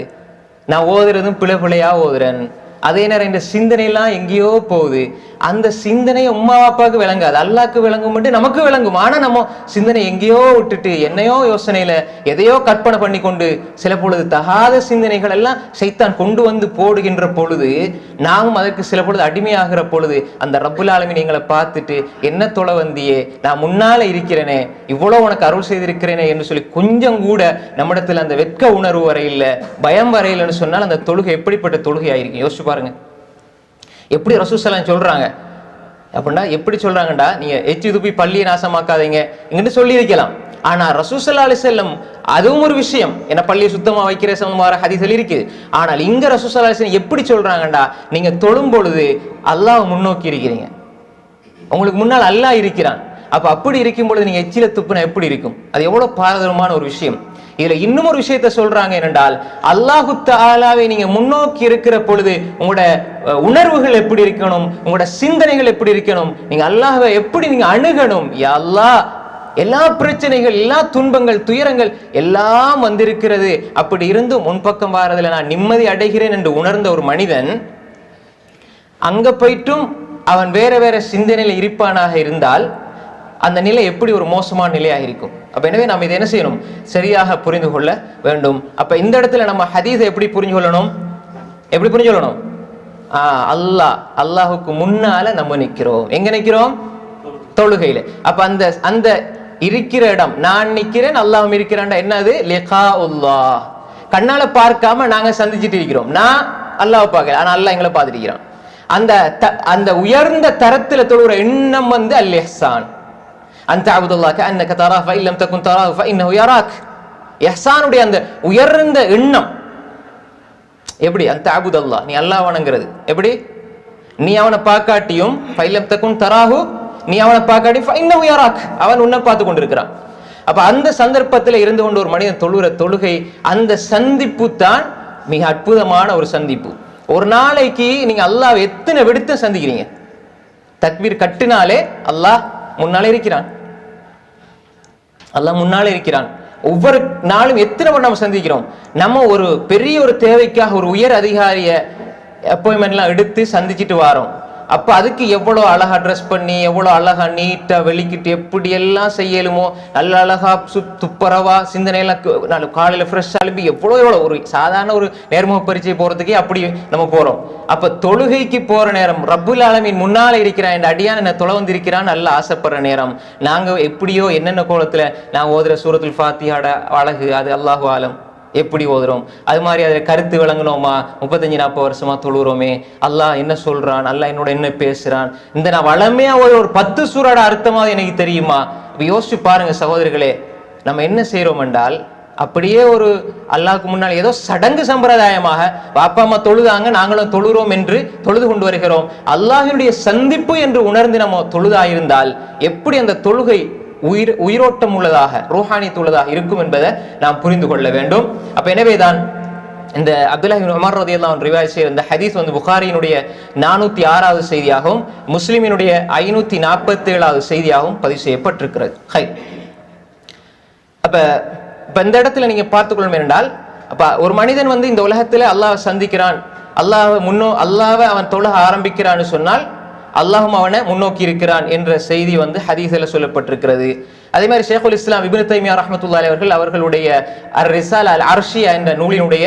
நான் ஓதுறதும் பிழையா ஓதுறேன். அதே நேரம் இந்த சிந்தனையெல்லாம் எங்கேயோ போகுது. அந்த சிந்தனை உம்மா அப்பாவுக்கு விளங்காது, அல்லாஹ்க்கு விளங்கும் மட்டும் நமக்கு விளங்கும். ஆனா நம்ம சிந்தனை எங்கேயோ விட்டுட்டு என்னையோ யோசனையில எதையோ கற்பனை பண்ணி கொண்டு சில பொழுது தகாத சிந்தனைகள் எல்லாம் சைத்தான் கொண்டு வந்து போடுகின்ற பொழுது நாமும் அதற்கு சில பொழுது அடிமையாகிற பொழுது அந்த ரப்புல் ஆலமீன் எங்களை பார்த்துட்டு, என்ன தொலை வந்தியே, நான் முன்னால இருக்கிறேனே, இவ்வளவு உனக்கு அருள் செய்திருக்கிறேனே என்று சொல்லி கொஞ்சம் கூட நம்மிடத்தில் அந்த வெட்க உணர்வு வரையில், பயம் வரையில்னு சொன்னால் அந்த தொழுகை எப்படிப்பட்ட தொழுகை ஆയിരിக்கும் யோசிச்சு பாருங்க. எப்படி ரசூல் ஸல்லல்லாஹு சொல்றாங்க அப்படின்னா, எப்படி சொல்றாங்கடா, நீங்க எச்சி துப்பி பள்ளியை நாசமாக்காதீங்க இங்கிட்டு சொல்லி இருக்கலாம். ஆனா ரசூல் ஸல்லல்லாஹு அலைஹி வஸல்லம் அதுவும் ஒரு விஷயம், என்ன பள்ளியை சுத்தமா வைக்கிற சம்பந்தமான ஹதீஸ்ல இருக்குது. ஆனால் இங்க ரசூல் ஸல்லல்லாஹு அலைஹி வஸல்லம் எப்படி சொல்றாங்கடா, நீங்க தொழும் பொழுது அல்லாஹ் முன்னோக்கி இருக்கிறீங்க, உங்களுக்கு முன்னால் அல்லாஹ் இருக்கிறான். அப்ப அப்படி இருக்கும் பொழுது நீங்க எச்சில துப்புனா எப்படி இருக்கும்? அது எவ்வளவு பாரதூரமான ஒரு விஷயம். இதுல இன்னும் ஒரு விஷயத்த சொல்றாங்க என்னென்றால், அல்லாஹு தஆலாவை நீங்க முன்னோக்கி இருக்கிற பொழுது உங்களோட உணர்வுகள் எப்படி இருக்கணும், உங்களோட சிந்தனைகள் எப்படி இருக்கணும், நீங்க அல்லாஹ்வை எப்படி நீங்க அணுகணும். யா அல்லாஹ், எல்லா பிரச்சனைகள், எல்லா துன்பங்கள், துயரங்கள் எல்லாம் வந்திருக்கிறது, அப்படி இருந்து முன்பக்கம் வாரதுல நான் நிம்மதி அடைகிறேன் என்று உணர்ந்த ஒரு மனிதன் அங்க போயிட்டும் அவன் வேற வேற சிந்தனையில் இருப்பானாக இருந்தால் அந்த நிலை எப்படி ஒரு மோசமான நிலையாக இருக்கும். அப்ப எனவே நாம் இதை என்ன செய்யணும், சரியாக புரிந்து கொள்ள வேண்டும். அப்ப இந்த இடத்துல நம்ம ஹதீஸை எப்படி புரிஞ்சு கொள்ளணும், எப்படி புரிஞ்சு கொள்ளணும்? அல்லாஹுக்கு முன்னால நம்ம நிக்கிறோம். எங்க நிக்கிறோம்? தொழுகையில. அப்ப அந்த அந்த இருக்கிற இடம், நான் நிக்கிறேன் அல்லாஹ்வும் இருக்கிறான்டா என்னது? லிகாஉல்லாஹ். கண்ணால பார்க்காம நாங்க சந்திச்சுட்டு இருக்கிறோம். நான் அல்லாஹ்வை பார்க்கல, ஆனா அல்லாஹ் எங்களை பார்த்துட்டு இருக்கிறான். அந்த அந்த உயர்ந்த தரத்துல தொழுகிற எண்ணம் வந்து அல் இஹ்சான். அந்த அபுதுல்லாஹ் கஅன்னக தராஹு ஃபஇன் லம் தகுன் தராஹு ஃபஇன்னஹு யராக். இஹ்சானுடைய அந்த உயர்ந்த எண்ணம் எப்படி? அந்த அபுதுல்லாஹ், நீ அல்லாஹ் வணங்குறது எப்படி? நீ அவனை பார்க்காட்டியும் ஃபஇன் லம் தகுன் தராஹு, நீ அவனை பார்க்காட்டி ஃபஇன்னஹு யராக், அவன் உன்னை பார்த்து கொண்டிருக்கிறான். அப்ப அந்த சந்தர்ப்பத்தில் இருந்து கொண்டு ஒரு மனிதன் தொழுகிற தொழுகை, அந்த சந்திப்பு தான் மிக அற்புதமான ஒரு சந்திப்பு. ஒரு நாளைக்கு நீங்க அல்லாஹ் எத்தனை விடுத்து சந்திக்கிறீங்க? தக்பீர் கட்டினாலே அல்லாஹ் முன்னாலே இருக்கிறான், அல்லாஹ் முன்னாலே இருக்கிறான். ஒவ்வொரு நாளும் எத்தனை முறை நம்ம சந்திக்கிறோம். நம்ம ஒரு பெரிய ஒரு தேவைக்காக ஒரு உயர் அதிகாரிய அப்பாயின்மெண்ட்லாம் எடுத்து சந்திச்சுட்டு வாரோம். அப்ப அதுக்கு எவ்வளவு அழகா ட்ரெஸ் பண்ணி, எவ்வளவு அழகா நீட்டா வெளிக்கிட்டு எப்படி எல்லாம் செய்யலுமோ, நல்ல அழகா துப்பரவா சிந்தனையெல்லாம் காலையில ஃப்ரெஷ்ஷா எழுப்பி எவ்வளவு ஒரு சாதாரண ஒரு நேர்முக பரீட்சை போறதுக்கே அப்படி நம்ம போறோம். அப்ப தொழுகைக்கு போற நேரம், ரப்புல் ஆலமீன் முன்னால இருக்கிறான், இந்த அடியான் என்ன தொலை வந்திருக்கிறான் நல்ல ஆசைப்படுற நேரம், நாங்க எப்படியோ என்னென்ன கோலத்துல நான் ஓதுற சூரத்துல் ஃபாத்திஹாட அழகு, அது அல்லாஹு ஆலம் எப்படி ஓதுறோம், அது மாதிரி அதில் கருத்து விளங்கணுமா, 35-40 வருஷமா தொழுகிறோமே, அல்லாஹ் என்ன சொல்றான், அல்லாஹ் என்னோட என்ன பேசுறான், இந்த நான் வளமையா ஒரு 10 சூறாட அர்த்தமாக எனக்கு தெரியுமா? யோசிச்சு பாருங்க சகோதரர்களே, நம்ம என்ன செய்யறோம் என்றால், அப்படியே ஒரு அல்லாஹ்க்கு முன்னால் ஏதோ சடங்கு சம்பிரதாயமாக பாப்பா அம்மா தொழுதாங்க நாங்களும் தொழுகிறோம் என்று தொழுது கொண்டு வருகிறோம். அல்லாஹ்வினுடைய சந்திப்பு என்று உணர்ந்து நம்ம தொழுதாயிருந்தால் எப்படி அந்த தொழுகை உயிரோட்டம் உள்ளதாக, ரூஹானியத் உள்ளதாக இருக்கும் என்பதை நாம் புரிந்து கொள்ள வேண்டும். அப்ப எனவேதான் இந்த அப்துல்லாஹ் இப்னு உமர் ரலியல்லாஹு அன்ஹு ரிவாயத் செய்த இந்த ஹதீஸ் வந்து புகாரியினுடைய 406வது செய்தியாகவும் முஸ்லிமினுடைய 547வது செய்தியாகவும் பதிவு செய்யப்பட்டிருக்கிறது. அப்ப இந்த இடத்துல நீங்க பார்த்துக்கொள்ளும் என்றால், அப்ப ஒரு மனிதன் வந்து இந்த உலகத்துல அல்லாஹ் சந்திக்கிறான், அல்லாஹ்வை அவன் தொழ ஆரம்பிக்கிறான்னு சொன்னால் அல்லாஹும் அவனை முன்னோக்கி இருக்கிறான் என்ற செய்தி வந்து ஹதீஸ்ல சொல்லப்பட்டிருக்கிறது. அதே மாதிரி ஷேகுல் இஸ்லாம் இப்னு தைமியா ரஹ்மத்துல்லாஹி அலைஹி அவர்களுடைய அர்-ரிசாலா அல்-அர்ஷியா என்ற நூலினுடைய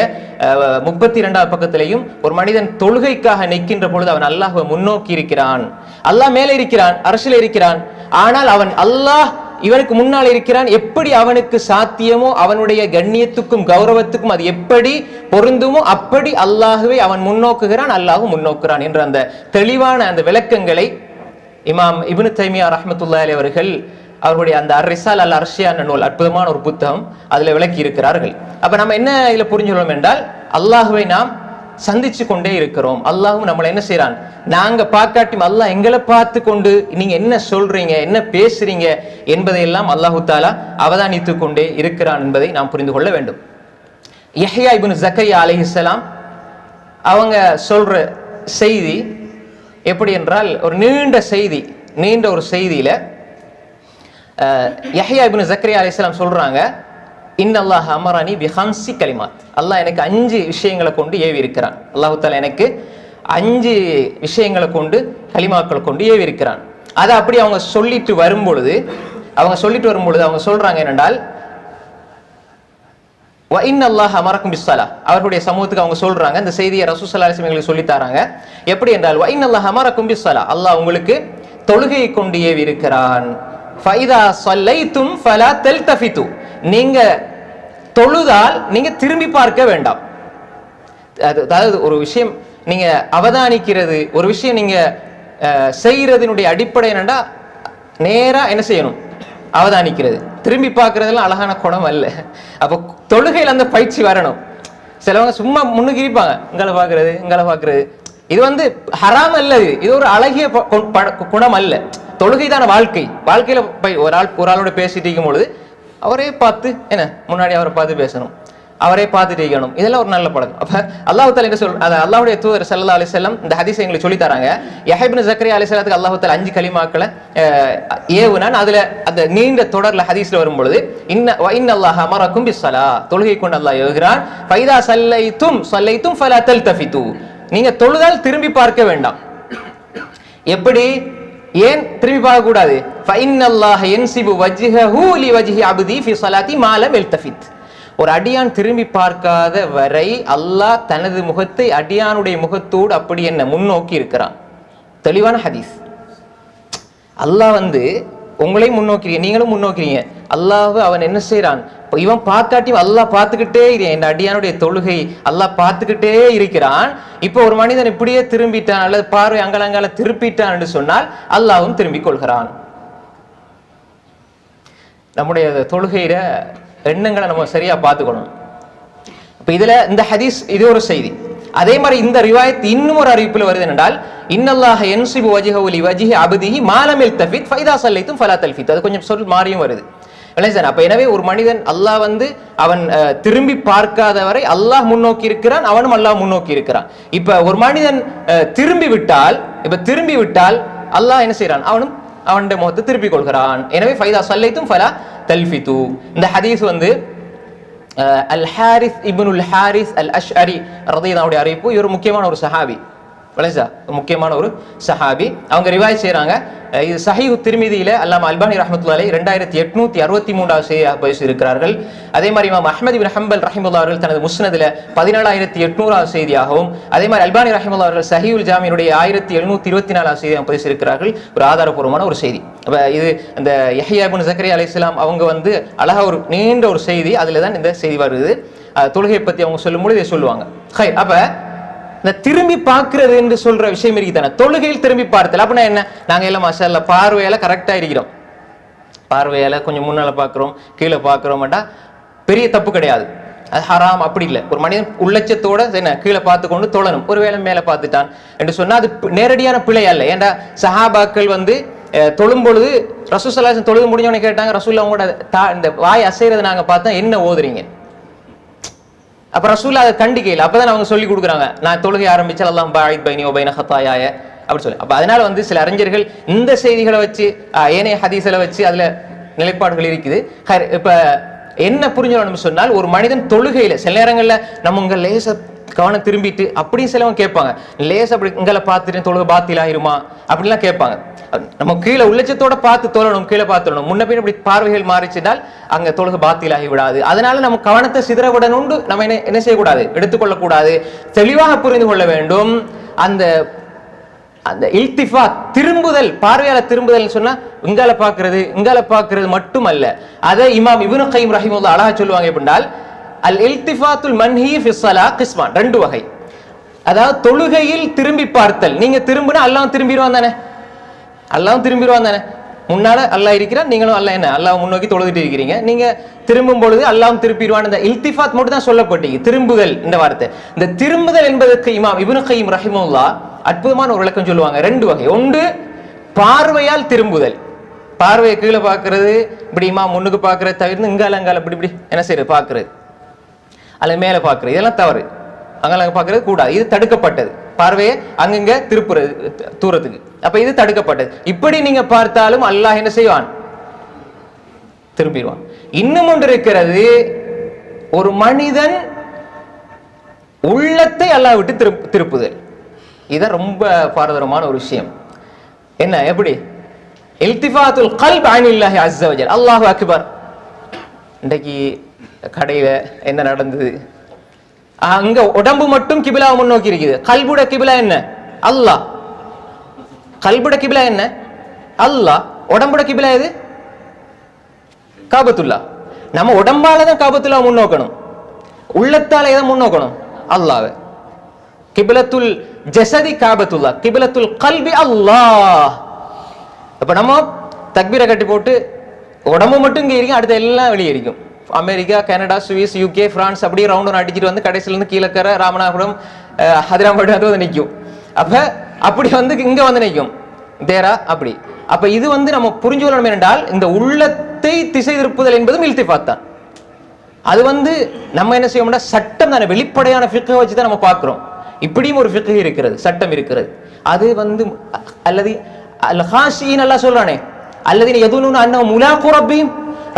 32வது பக்கத்திலேயும் ஒரு மனிதன் தொழுகைக்காக நிற்கின்ற பொழுது அவன் அல்லாஹ்வை முன்னோக்கி இருக்கிறான், அல்லாஹ் மேலே இருக்கிறான், அர்ஷிலே இருக்கிறான், ஆனால் அவன் அல்லாஹ் இவனுக்கு முன்னால் இருக்கிறான், எப்படி அவனுக்கு சாத்தியமோ அவனுடைய கண்ணியத்துக்கும் கௌரவத்துக்கும் அது எப்படி பொருந்துமோ அப்படி அல்லாஹுவை அவன் முன்னோக்குகிறான், அல்லாஹும் முன்னோக்குறான் என்ற அந்த தெளிவான அந்த விளக்கங்களை இமாம் இப்னு தைமியா ரஹ்மத்துல்லாஹி அலைஹி அவர்கள் அவர்களுடைய அந்த அர்-ரிசாலா அல்-அர்ஷியா என்ற நூல், அற்புதமான ஒரு புத்தகம், அதுல விளக்கி இருக்கிறார்கள். அப்ப நம்ம என்ன இதுல புரிஞ்சுள்ளோம் என்றால், அல்லாஹுவை நாம் சந்திச்சு கொண்டே இருக்கிறோம். அல்லாஹும் நம்மளை என்ன செய்யறான், நாங்க பார்க்காட்டி அல்லாஹ் எங்களை பார்த்து கொண்டு நீங்க என்ன சொல்றீங்க, என்ன பேசுறீங்க என்பதையெல்லாம் அல்லாஹு தாலா அவதானித்து கொண்டே இருக்கிறான் என்பதை நாம் புரிந்து கொள்ள வேண்டும். யஹ்யா இப்னு ஜக்கரியா அலைஹிஸ்ஸலாம் அவங்க சொல்ற செய்தி, எப்படி என்றால் ஒரு நீண்ட ஒரு செய்தியில யஹ்யா இப்னு ஜக்கரியா அலைஹிஸ்ஸலாம் சொல்றாங்க, இன்னல்லாஹ் அமரனி பிஹம்சி கலிமாத், அல்லாஹ் எனக்கு 5 விஷயங்களை கொண்டு ஏவி இருக்கிறான். அல்லாஹ் தஆலா எனக்கு 5 விஷயங்களை கொண்டு கலிமாக்களை கொண்டு ஏவி இருக்கிறான். அதை அப்படி அவங்க சொல்லிட்டு வரும்பொழுது அவங்க சொல்றாங்க என்னென்றால், வ இன்னல்லாஹ் அமரக்கும் பிஸ்ஸலா, அவர்களுடைய சமூகத்துக்கு அவங்க சொல்றாங்க, இந்த செய்தியை ரசூல் ஸல்லல்லாஹு அலைஹி வஸல்லம் சொல்லி தராங்க. எப்படி என்றால், வ இன்னல்லாஹ் அமரக்கும் பிஸ்ஸலா, அல்லாஹ் உங்களுக்கு தொழுகையை கொண்டு ஏவி இருக்கிறான். ஃபைதா ஸல்லைத்தும் ஃபலா தல்தஃபிது, நீங்க தொழுதால் நீங்க திரும்பி பார்க்க வேண்டாம். அதாவது ஒரு விஷயம் நீங்க அவதானிக்கிறது, ஒரு விஷயம் நீங்க செய்யறதினுடைய அடிப்படை என்னன்னா நேரா என்ன செய்யணும், அவதானிக்கிறது. திரும்பி பார்க்கறதுலாம் அழகான குணம் அல்ல. அப்போ தொழுகையில் அந்த பயிற்சி வரணும். சிலவங்க சும்மா முன்னுக்கு இருப்பாங்க, இங்களை பார்க்கறது. இது ஹராம் அல்ல, இது ஒரு அழகிய குணம் அல்ல. தொழுகைதான வாழ்க்கையில ஒரு ஆளோட பேசிட்டு இருக்கும் பொழுது அவரே பார்த்து முன்னாடி அவரை பார்த்து பேசணும், அவரே பார்த்துட்டு இருக்கணும். இதெல்லாம் ஒரு நல்ல பழக்கம். அப்ப அல்லாஹ் தஆலா என்ன அல்லாஹ்வுடைய தூதர் ஸல்லல்லாஹு அலைஹி வஸல்லம் இந்த ஹதீஸை எங்களுக்கு சொல்லி தராங்க. யஹ்யா இப்னு ஜக்கரியா அலைஹிஸ்ஸலாத்துக்கு அல்லாஹ் தஆலா 5 கலிமாக்களை ஏவுனான். அதுல அந்த நீண்ட தொடர்ல ஹதீஸ்ல வரும் பொழுது இன்னல்லாஹ் அமரக்கும் பிஸ்ஸலா, தொழுகை கொண்டு அல்லாஹ் ஏவுகிறான். ஃபைதா ஸல்லைத்தும் ஃபலா தல்தஃபிது, நீங்க தொழுதால் திரும்பி பார்க்க வேண்டாம். எப்படி, ஏன் திரும்பி பார்க்க கூடாது? ஃபஇன்னல்லாஹ யன்சிபு வஜ்ஹஹு லிவஜ்ஹி அப்தி ஃபி ஸலாத்தி மா லம் யல்தஃபித், ஒரு அடியான் திரும்பி பார்க்காத வரை அல்லாஹ் தனது முகத்தை அடியானுடைய முகத்தோடு அப்படி என்ன முன்னோக்கி இருக்கிறான். தெளிவான ஹதீஸ். அல்லாஹ் உங்களையும் முன்னோக்கிறீங்க, நீங்களும் முன்னோக்கிறீங்க. அல்லாஹ் அவன் என்ன செய்யறான், இவன் பார்க்காட்டியும் அல்லாஹ் பார்த்துக்கிட்டே இருக்கிறான். என் அடியானுடைய தொழுகை அல்லாஹ் பார்த்துக்கிட்டே இருக்கிறான். இப்போ ஒரு மனிதன் இப்படியே திரும்பிட்டான் அல்லது பார்வை அங்கலங்கால திருப்பிட்டான் என்று சொன்னால் அல்லாஹ்வும் திரும்பிக் கொள்கிறான். நம்முடைய தொழுகையில எண்ணங்களை நம்ம சரியா பார்த்துக்கணும். இப்ப இதுல இந்த ஹதீஸ் இது ஒரு செய்தி. அதே மாதிரி இந்த ரிவாயத் இன்னும் ஒரு அறிவிப்பில் வருது என்றால், இன்னல்லாஹ யன்சிபு வஜ்ஹஹு லிவஜ்ஹி அப்திஹி மா லம் யல்தஃபித் ஃபைதா ஸல்லைத்தும் ஃபலா தல்ஃபித், அது கொஞ்சம் சொல் மாறியும் வருது. அப்ப எனவே ஒரு மனிதன் அல்லாஹ் அவன் திரும்பி பார்க்காத வரை அல்லாஹ் முன்னோக்கி இருக்கிறான், அவனும் அல்லாஹ் முன்னோக்கி இருக்கிறான். இப்ப ஒரு மனிதன் திரும்பி விட்டால் அல்லாஹ் என்ன செய்யறான், அவனும் அவனுடைய முகத்தை திருப்பிக் கொள்கிறான். எனவே ஃபைதா ஸல்லைத்தும் ஃபலா தல்ஃபிது. இந்த ஹதீஸ் அல் ஹாரிஸ் இப்னுல் ஹாரிஸ் அல் அஷ்அரி ரலியல்லாஹு அன்ஹு அறிவிப்பு. இவர் முக்கியமான ஒரு சஹாபி, முக்கியமான ஒரு சஹாபி. அவங்க ரிவாய் செய்யறாங்க, இது சஹீஹு திர்மிதியில அல்லாமா அல்பானி ரஹ்மத்துல்லாஹி அலைஹி 2863வது செய்தியாக பதிவு இருக்கிறார்கள். அதே மாதிரி இமாம் அஹ்மத் இப்னு ஹம்பல் ரஹிமஹுல்லாஹ் அவர்கள் தனது முஸ்னதுல 17800வது செய்தியாகவும், அதே மாதிரி அல்பானி ரஹிமஹுல்லாஹ் அவர்கள் சஹீஹுல் ஜாமியினுடைய 1724வது செய்தியாக பதிவு இருக்கிறார்கள். ஒரு ஆதாரபூர்வமான ஒரு செய்தி. இது அந்த யஹ்யா இப்னு ஜக்கரியா அலைஹிஸ்ஸலாம் அவங்க அழகா ஒரு நீண்ட ஒரு செய்தி, அதுல தான் இந்த செய்தி வருது. தொழுகை பத்தி அவங்க சொல்லும்போது இதை சொல்லுவாங்க. அப்ப இந்த திரும்பி பார்க்கிறது என்று சொல்ற விஷயம் இருக்குதானே, தொழுகையில் திரும்பி பார்த்தல். அப்படின்னா என்ன, நாங்க எல்லாம் மாஷா அல்லாஹ் பார்வையால கரெக்டா இருக்கிறோம், பார்வையால கொஞ்சம் முன்னால பாக்குறோம் கீழே பாக்குறோம்டா பெரிய தப்பு கிடையாது, அது ஹராம் அப்படி இல்லை. ஒரு மனிதன் உள்ளட்சத்தோட என்ன கீழே பார்த்து கொண்டு தொழணும். ஒருவேளை மேல பார்த்துட்டான் என்று சொன்னா அது நேரடியான பிழை அல்ல. ஏன்டா சஹாபாக்கள் தொழும் பொழுது ரசூல் ஸல்லல்லாஹு அலைஹி வஸல்லம் தொழுது முடிஞ்சவனே கேட்டாங்க, ரசூல் அவங்களோட இந்த வாய் அசைறதை நாங்க பார்த்தா என்ன ஓதுறீங்க? அப்ப ரசூல் அதை கண்டிக்கையில் அப்பதான் அவங்க சொல்லி கொடுக்குறாங்க, நான் தொழுகை ஆரம்பிச்சால் அல்லாஹ் பாயித் பைனி வ பைன ஹத்தாயாய அப்படி சொல்லி. அப்ப அதனால சில அறிஞர்கள் இந்த செய்திகளை வச்சு ஏனைய ஹதீஸ்களை வச்சு அதுல நிலைப்பாடுகள் இருக்குது. இப்ப என்ன புரிஞ்சுக்கணும்னு சொன்னால், ஒரு மனிதன் தொழுகையில சில நேரங்கள்ல நம்ம லேச கவனம் திரும்பிட்டு அப்படின்னு சிலவங்க கேட்பாங்க, லேச அப்படி இங்களை பார்த்துட்டு தொழுகை பாத்தில் ஆயிருமா அப்படின்லாம் கேட்பாங்க. நம்ம கீழே உள்ளட்சத்தோட பார்த்து தொழணும், கீழே பார்த்துடணும். முன்ன பின் இப்படி பார்வைகள் மாறிச்சுனால் அங்க தொழுகை பாத்திலாகி விடாது. அதனால நம்ம கவனத்தை சிதறவிடணும், நம்ம என்ன செய்யக்கூடாது, எடுத்துக்கொள்ளக்கூடாது. தெளிவாக புரிந்து கொள்ள வேண்டும். அந்த அந்த இல்திஃபாத் திரும்புதல், பார்வையால திரும்புதல் சொன்னா இங்கால பாக்குறது மட்டுமல்ல. அதை இமாம் இப்னு கய்யிம் ரஹிமஹுல்லாஹ் அழகா சொல்லுவாங்க. எப்படினால் அல் இல்திஃபாத்துல் மன்ஹி ஃபி ஸலா கிஸ்மான், 2 வகை. அதாவது தொழுகையில் திரும்பி பார்த்தல், நீங்க திரும்பினா அல்லாஹ் திரும்பிடுவான் தானே, அல்லாஹ் திரும்பிடுவான் தானே. முன்னால அல்லாஹ் இருக்கிறான், நீங்களும் அல்லாஹ் என்ன அல்லாஹ் முன்னோக்கி தொழுதுட்டு இருக்கிறீங்க. நீங்க திரும்பும் பொழுது அல்லாஹ் திருப்பிடுவான். இந்த இல்திஃபாத் மட்டும் தான் சொல்லப்பட்டீங்க, திரும்புதல் இந்த வார்த்தை. இந்த திரும்புதல் என்பதற்கு இமாம் இப்னு கய்யிம் ரஹிமஹுல்லாஹ் அற்புதமான ஒரு விளக்கம் சொல்லுவாங்க. 2 வகை. ஒன்று பார்வையால் திரும்புதல், பார்வையை கீழே பார்க்கறது, இப்படி இமாம் முன்னுக்கு பார்க்கறது தவிர்த்து இங்கால அங்கால இப்படி இப்படி என்ன செய்யறது பார்க்கறது, அல்லது மேல பார்க்கறது, இதெல்லாம் தவறு. அங்கால பார்க்கறது கூடாது, இது தடுக்கப்பட்டது. பார்வையை அங்கங்க திருப்புறது தூரத்துக்கு. அப்ப இது தடுக்கப்பட்டது. இப்படி நீங்க பார்த்தாலும் அல்லாஹ் என்ன செய்வான்? திரும்பிடுவான். இன்னும் ஒன்று இருக்கிறது, ஒரு மனிதன் உள்ளத்தை அல்லாஹ் விட்டு திருப்புதல். இதான் ரொம்ப பாரதூரமான ஒரு விஷயம். என்ன? எப்படி? இல்திஃபாத்துல் கல்ப் அனில்லாஹி அஸ்ஸ வஜல். அல்லாஹு அக்பர். இன்றைக்கு கடையில என்ன நடந்தது? அங்க உடம்பு மட்டும் கிபிலாவை முன்னோக்கி இருக்குது. கல்புட கிபிலா என்ன? அல்லாஹ். கல்புட கிபிலா என்ன? அல்லாஹ். உடம்புட கிபிலா எது? காபத்துல்லா. நம்ம உடம்பாலதான் காபத்துல்லா முன்னோக்கணும், உள்ளத்தால எதை முன்னோக்கணும்? அல்லாஹ். கிபிலத்துல் ஜஸதி காபத்துல்லா, கிபிலத்துல் கல்பி அல்லாஹ். அப்ப நம்ம தக்பீரை கட்டி போட்டு உடம்பு மட்டும் இங்க இருக்கும், அடுத்த எல்லாம் வெளியே இருக்கும். America, Canada, Swiss, UK, France அப்படியே ரவுண்ட் அடிச்சுட்டு வந்து கடைசியில இருந்து கீழக்கரை, ராமநாதபுரம், ஹைதராபாத் அது வந்து நிற்கும். அப்ப அப்படி வந்து இங்க வந்து நிற்கும் தேரா அப்படி. அப்ப இது வந்து நம்ம புரிஞ்சு கொள்ளணும் என்றால், இந்த உள்ளத்தை திசை திருப்புதல் என்பதும் இல்திஃபாத் தான். அது வந்து நம்ம என்ன செய்யணும்னா சட்டம் தானே, வெளிப்படையான ஃபிக்ஹை வச்சு தான் நம்ம பார்க்கிறோம். இப்படியும் ஒரு ஃபிக்ஹ் இருக்கிறது, சட்டம் இருக்கிறது. அது வந்து அல்லது அல் ஹாஷின் அல்லாஹ் சொல்றானே, அல்லது எதுன்னு அன்ன முலாக்கு ரப்பீம்,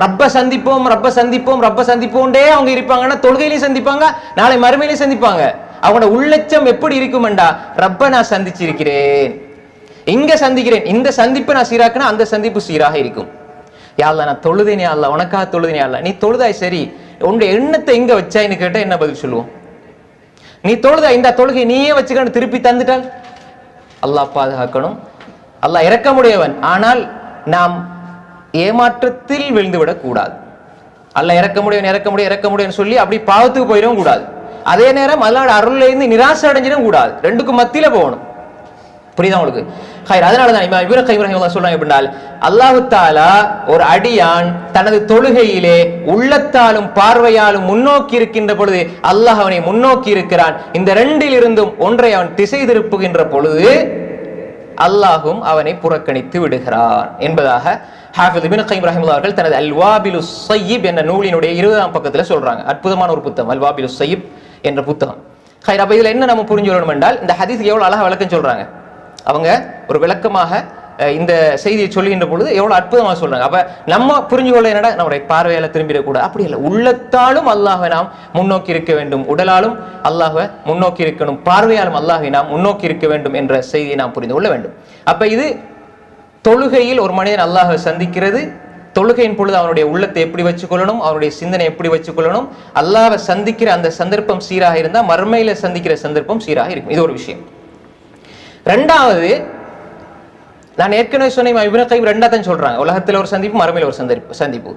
ரப்ப சந்திப்போம் ரப்ப சந்திப்போம் ரப்ப சந்திப்போண்டே அவங்க இருப்பாங்கன்னா, தொழுகையிலையும் சந்திப்பாங்க, நாளை மறுமையிலையும் சந்திப்பாங்க. அவங்களோட உள்ளச்சம் எப்படி இருக்குமெண்டா, ரப்ப நான் சந்திச்சிருக்கிறேன், இங்க சந்திக்கிறேன், இந்த சந்திப்பை நான் சீராக்குனா அந்த சந்திப்பு சீராக இருக்கும். யா அல்லாஹ் நான் தொழுதேனே அல்லாஹ், உனக்காக தொழுதேனே அல்லாஹ். நீ தொழுதாய் சரி, உன்னுடைய எண்ணத்தை எங்க வச்சாயின்னு கேட்டா என்ன பதில் சொல்லுவோம்? நீ தொழுதா, இந்த தொழுகை நீயே வச்சுக்கணும் திருப்பி தந்துட்டால் அல்லாஹ் பாதுகாக்கணும். அல்லாஹ் இறக்கமுடையவன். ஆனால் நாம் ஏமாற்றத்தில் விழுந்துவிடக் கூடாது. அல்லாஹ் இறக்கமுடையவன் இறக்கமுடையவன் சொல்லி அப்படி பாவத்துக்கு போயிடவும் கூடாது. அதே நேரம் அல்லாஹ்வோட அருள்ல இருந்து நிராசை அடைஞ்சிடவும் கூடாது. ரெண்டுக்கும் மத்தியில போகணும். புரியுதா உங்களுக்கு? அதனாலதான் இப்னு கைம் ரஹிமஹுல்லாஹ் சொல்றாங்க எப்படினால், அல்லாஹு தஆலா ஒரு அடியான் தனது தொழுகையிலே உள்ளத்தாலும் பார்வையாலும் முன்னோக்கி இருக்கின்ற பொழுது அல்லாஹ் அவனை முன்னோக்கி இருக்கிறான். இந்த ரெண்டில் இருந்தும் ஒன்றை அவன் திசை திருப்புகின்ற பொழுது அல்லாஹும் அவனை புறக்கணித்து விடுகிறான் என்பதாக ஹாஃபிஸ் இப்னு கைம் ரஹிமஹுல்லாஹ் அவர்கள் தனது அல்வாபிலுஸ் ஸய்யிப் என்ற நூலினுடைய 20ஆம் பக்கத்துல சொல்றாங்க. அற்புதமான ஒரு புத்தகம் அல்வாபிலுஸ் ஸய்யிப் என்ற புத்தகம். அப்ப இதுல என்ன நம்ம புரிஞ்சு கொள்ளணும் என்றால், இந்த ஹதீஸ்க்கு எவ்வளவு அழகா விளக்கம் சொல்றாங்க. அவங்க ஒரு விளக்கமாக இந்த செய்தியை சொல்லுகின்ற பொழுது எவ்வளவு அற்புதமாக சொல்றாங்க. அப்ப நம்ம புரிஞ்சு கொள்ள என்னடா, நம்முடைய பார்வையால திரும்பிடக்கூடாது. அப்படி இல்லை, உள்ளத்தாலும் அல்லாஹ்வை நாம் முன்னோக்கி இருக்க வேண்டும், உடலாலும் அல்லாஹ்வை முன்னோக்கி இருக்கணும், பார்வையாலும் அல்லாஹ்வை நாம் முன்னோக்கி இருக்க வேண்டும் என்ற செய்தியை நாம் புரிந்து கொள்ள வேண்டும். அப்ப இது தொழுகையில் ஒரு மனிதன் அல்லாஹ்வை சந்திக்கிறது. தொழுகையின் பொழுது அவனுடைய உள்ளத்தை எப்படி வச்சுக்கொள்ளணும், அவனுடைய சிந்தனை எப்படி வச்சுக்கொள்ளணும், அல்லாஹ்வை சந்திக்கிற அந்த சந்தர்ப்பம் சீராக இருந்தால் மறுமையில சந்திக்கிற சந்தர்ப்பம் சீராக இருக்கும். இது ஒரு விஷயம். ரெண்டாவது, நான் ஏற்கனவே சொன்ன இப்னு கைம் ரெண்டா தான் சொல்றாங்க, உலகத்தில் ஒரு சந்திப்பு, மறுமையில் ஒரு சந்திப்பு.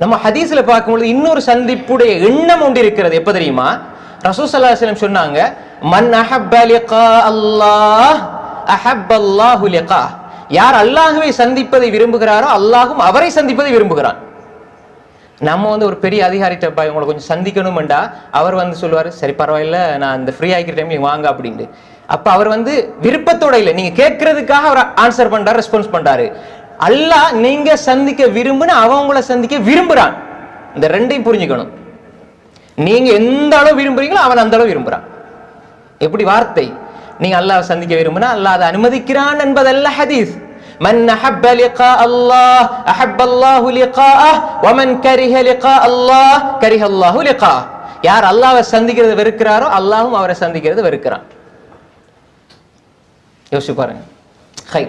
நம்ம ஹதீஸ்ல பார்க்கும்போது இன்னொரு சந்திப்புடைய எண்ணம் ஒன்று இருக்கிறது. எப்ப தெரியுமா? ரசூல் ஸல்லல்லாஹு அலைஹி வஸல்லம் சொன்னாங்க, மன் அஹப்ப லிகா அல்லாஹ் அஹப்பல்லாஹு லிகா. யார் அல்லாஹ்வை சந்திப்பதை விரும்புகிறாரோ அல்லாஹ்வும் அவரை சந்திப்பதை விரும்புகிறான். நம்ம வந்து ஒரு பெரிய அதிகாரிட்ட உங்களை கொஞ்சம் சந்திக்கணும்டா, அவர் வந்து சொல்லுவாரு, சரி பரவாயில்ல நான் இந்த ஃப்ரீ ஆகிக்கிற டைம் நீங்க வாங்க அப்படின்ட்டு. அப்ப அவர் வந்து விருப்பத்தோட இல்லை, நீங்க கேட்கறதுக்காக அவர் ஆன்சர் பண்றாரு, ரெஸ்பான்ஸ் பண்றாரு. அல்லாஹ் நீங்க சந்திக்க விரும்புன்னு அவன் உங்களை சந்திக்க விரும்புறான். இந்த ரெண்டையும் புரிஞ்சுக்கணும். நீங்க எந்த அளவு விரும்புறீங்களோ அவன் அந்த அளவு விரும்புறான். எப்படி வார்த்தை? நீங்க அல்லாஹ் சந்திக்க விரும்புனா அல்லாஹ் அதை அனுமதிக்கிறான் என்பதல்ல ஹதீஸ். மன் அஹப்ப லிகா அல்லாஹ் அஹப்பல்லாஹு லிகாஅஹ் வமன் கரிஹ லிகா அல்லாஹ் கரிஹ அல்லாஹு லிகாஅஹ். யார் அல்லாஹ்வை சந்திக்கிறதை வெறுக்கிறாரோ அல்லாஹ்வும் அவரை சந்திக்கிறதை வெறுக்கிறான். யோசிச்சு பாருங்க. ஹை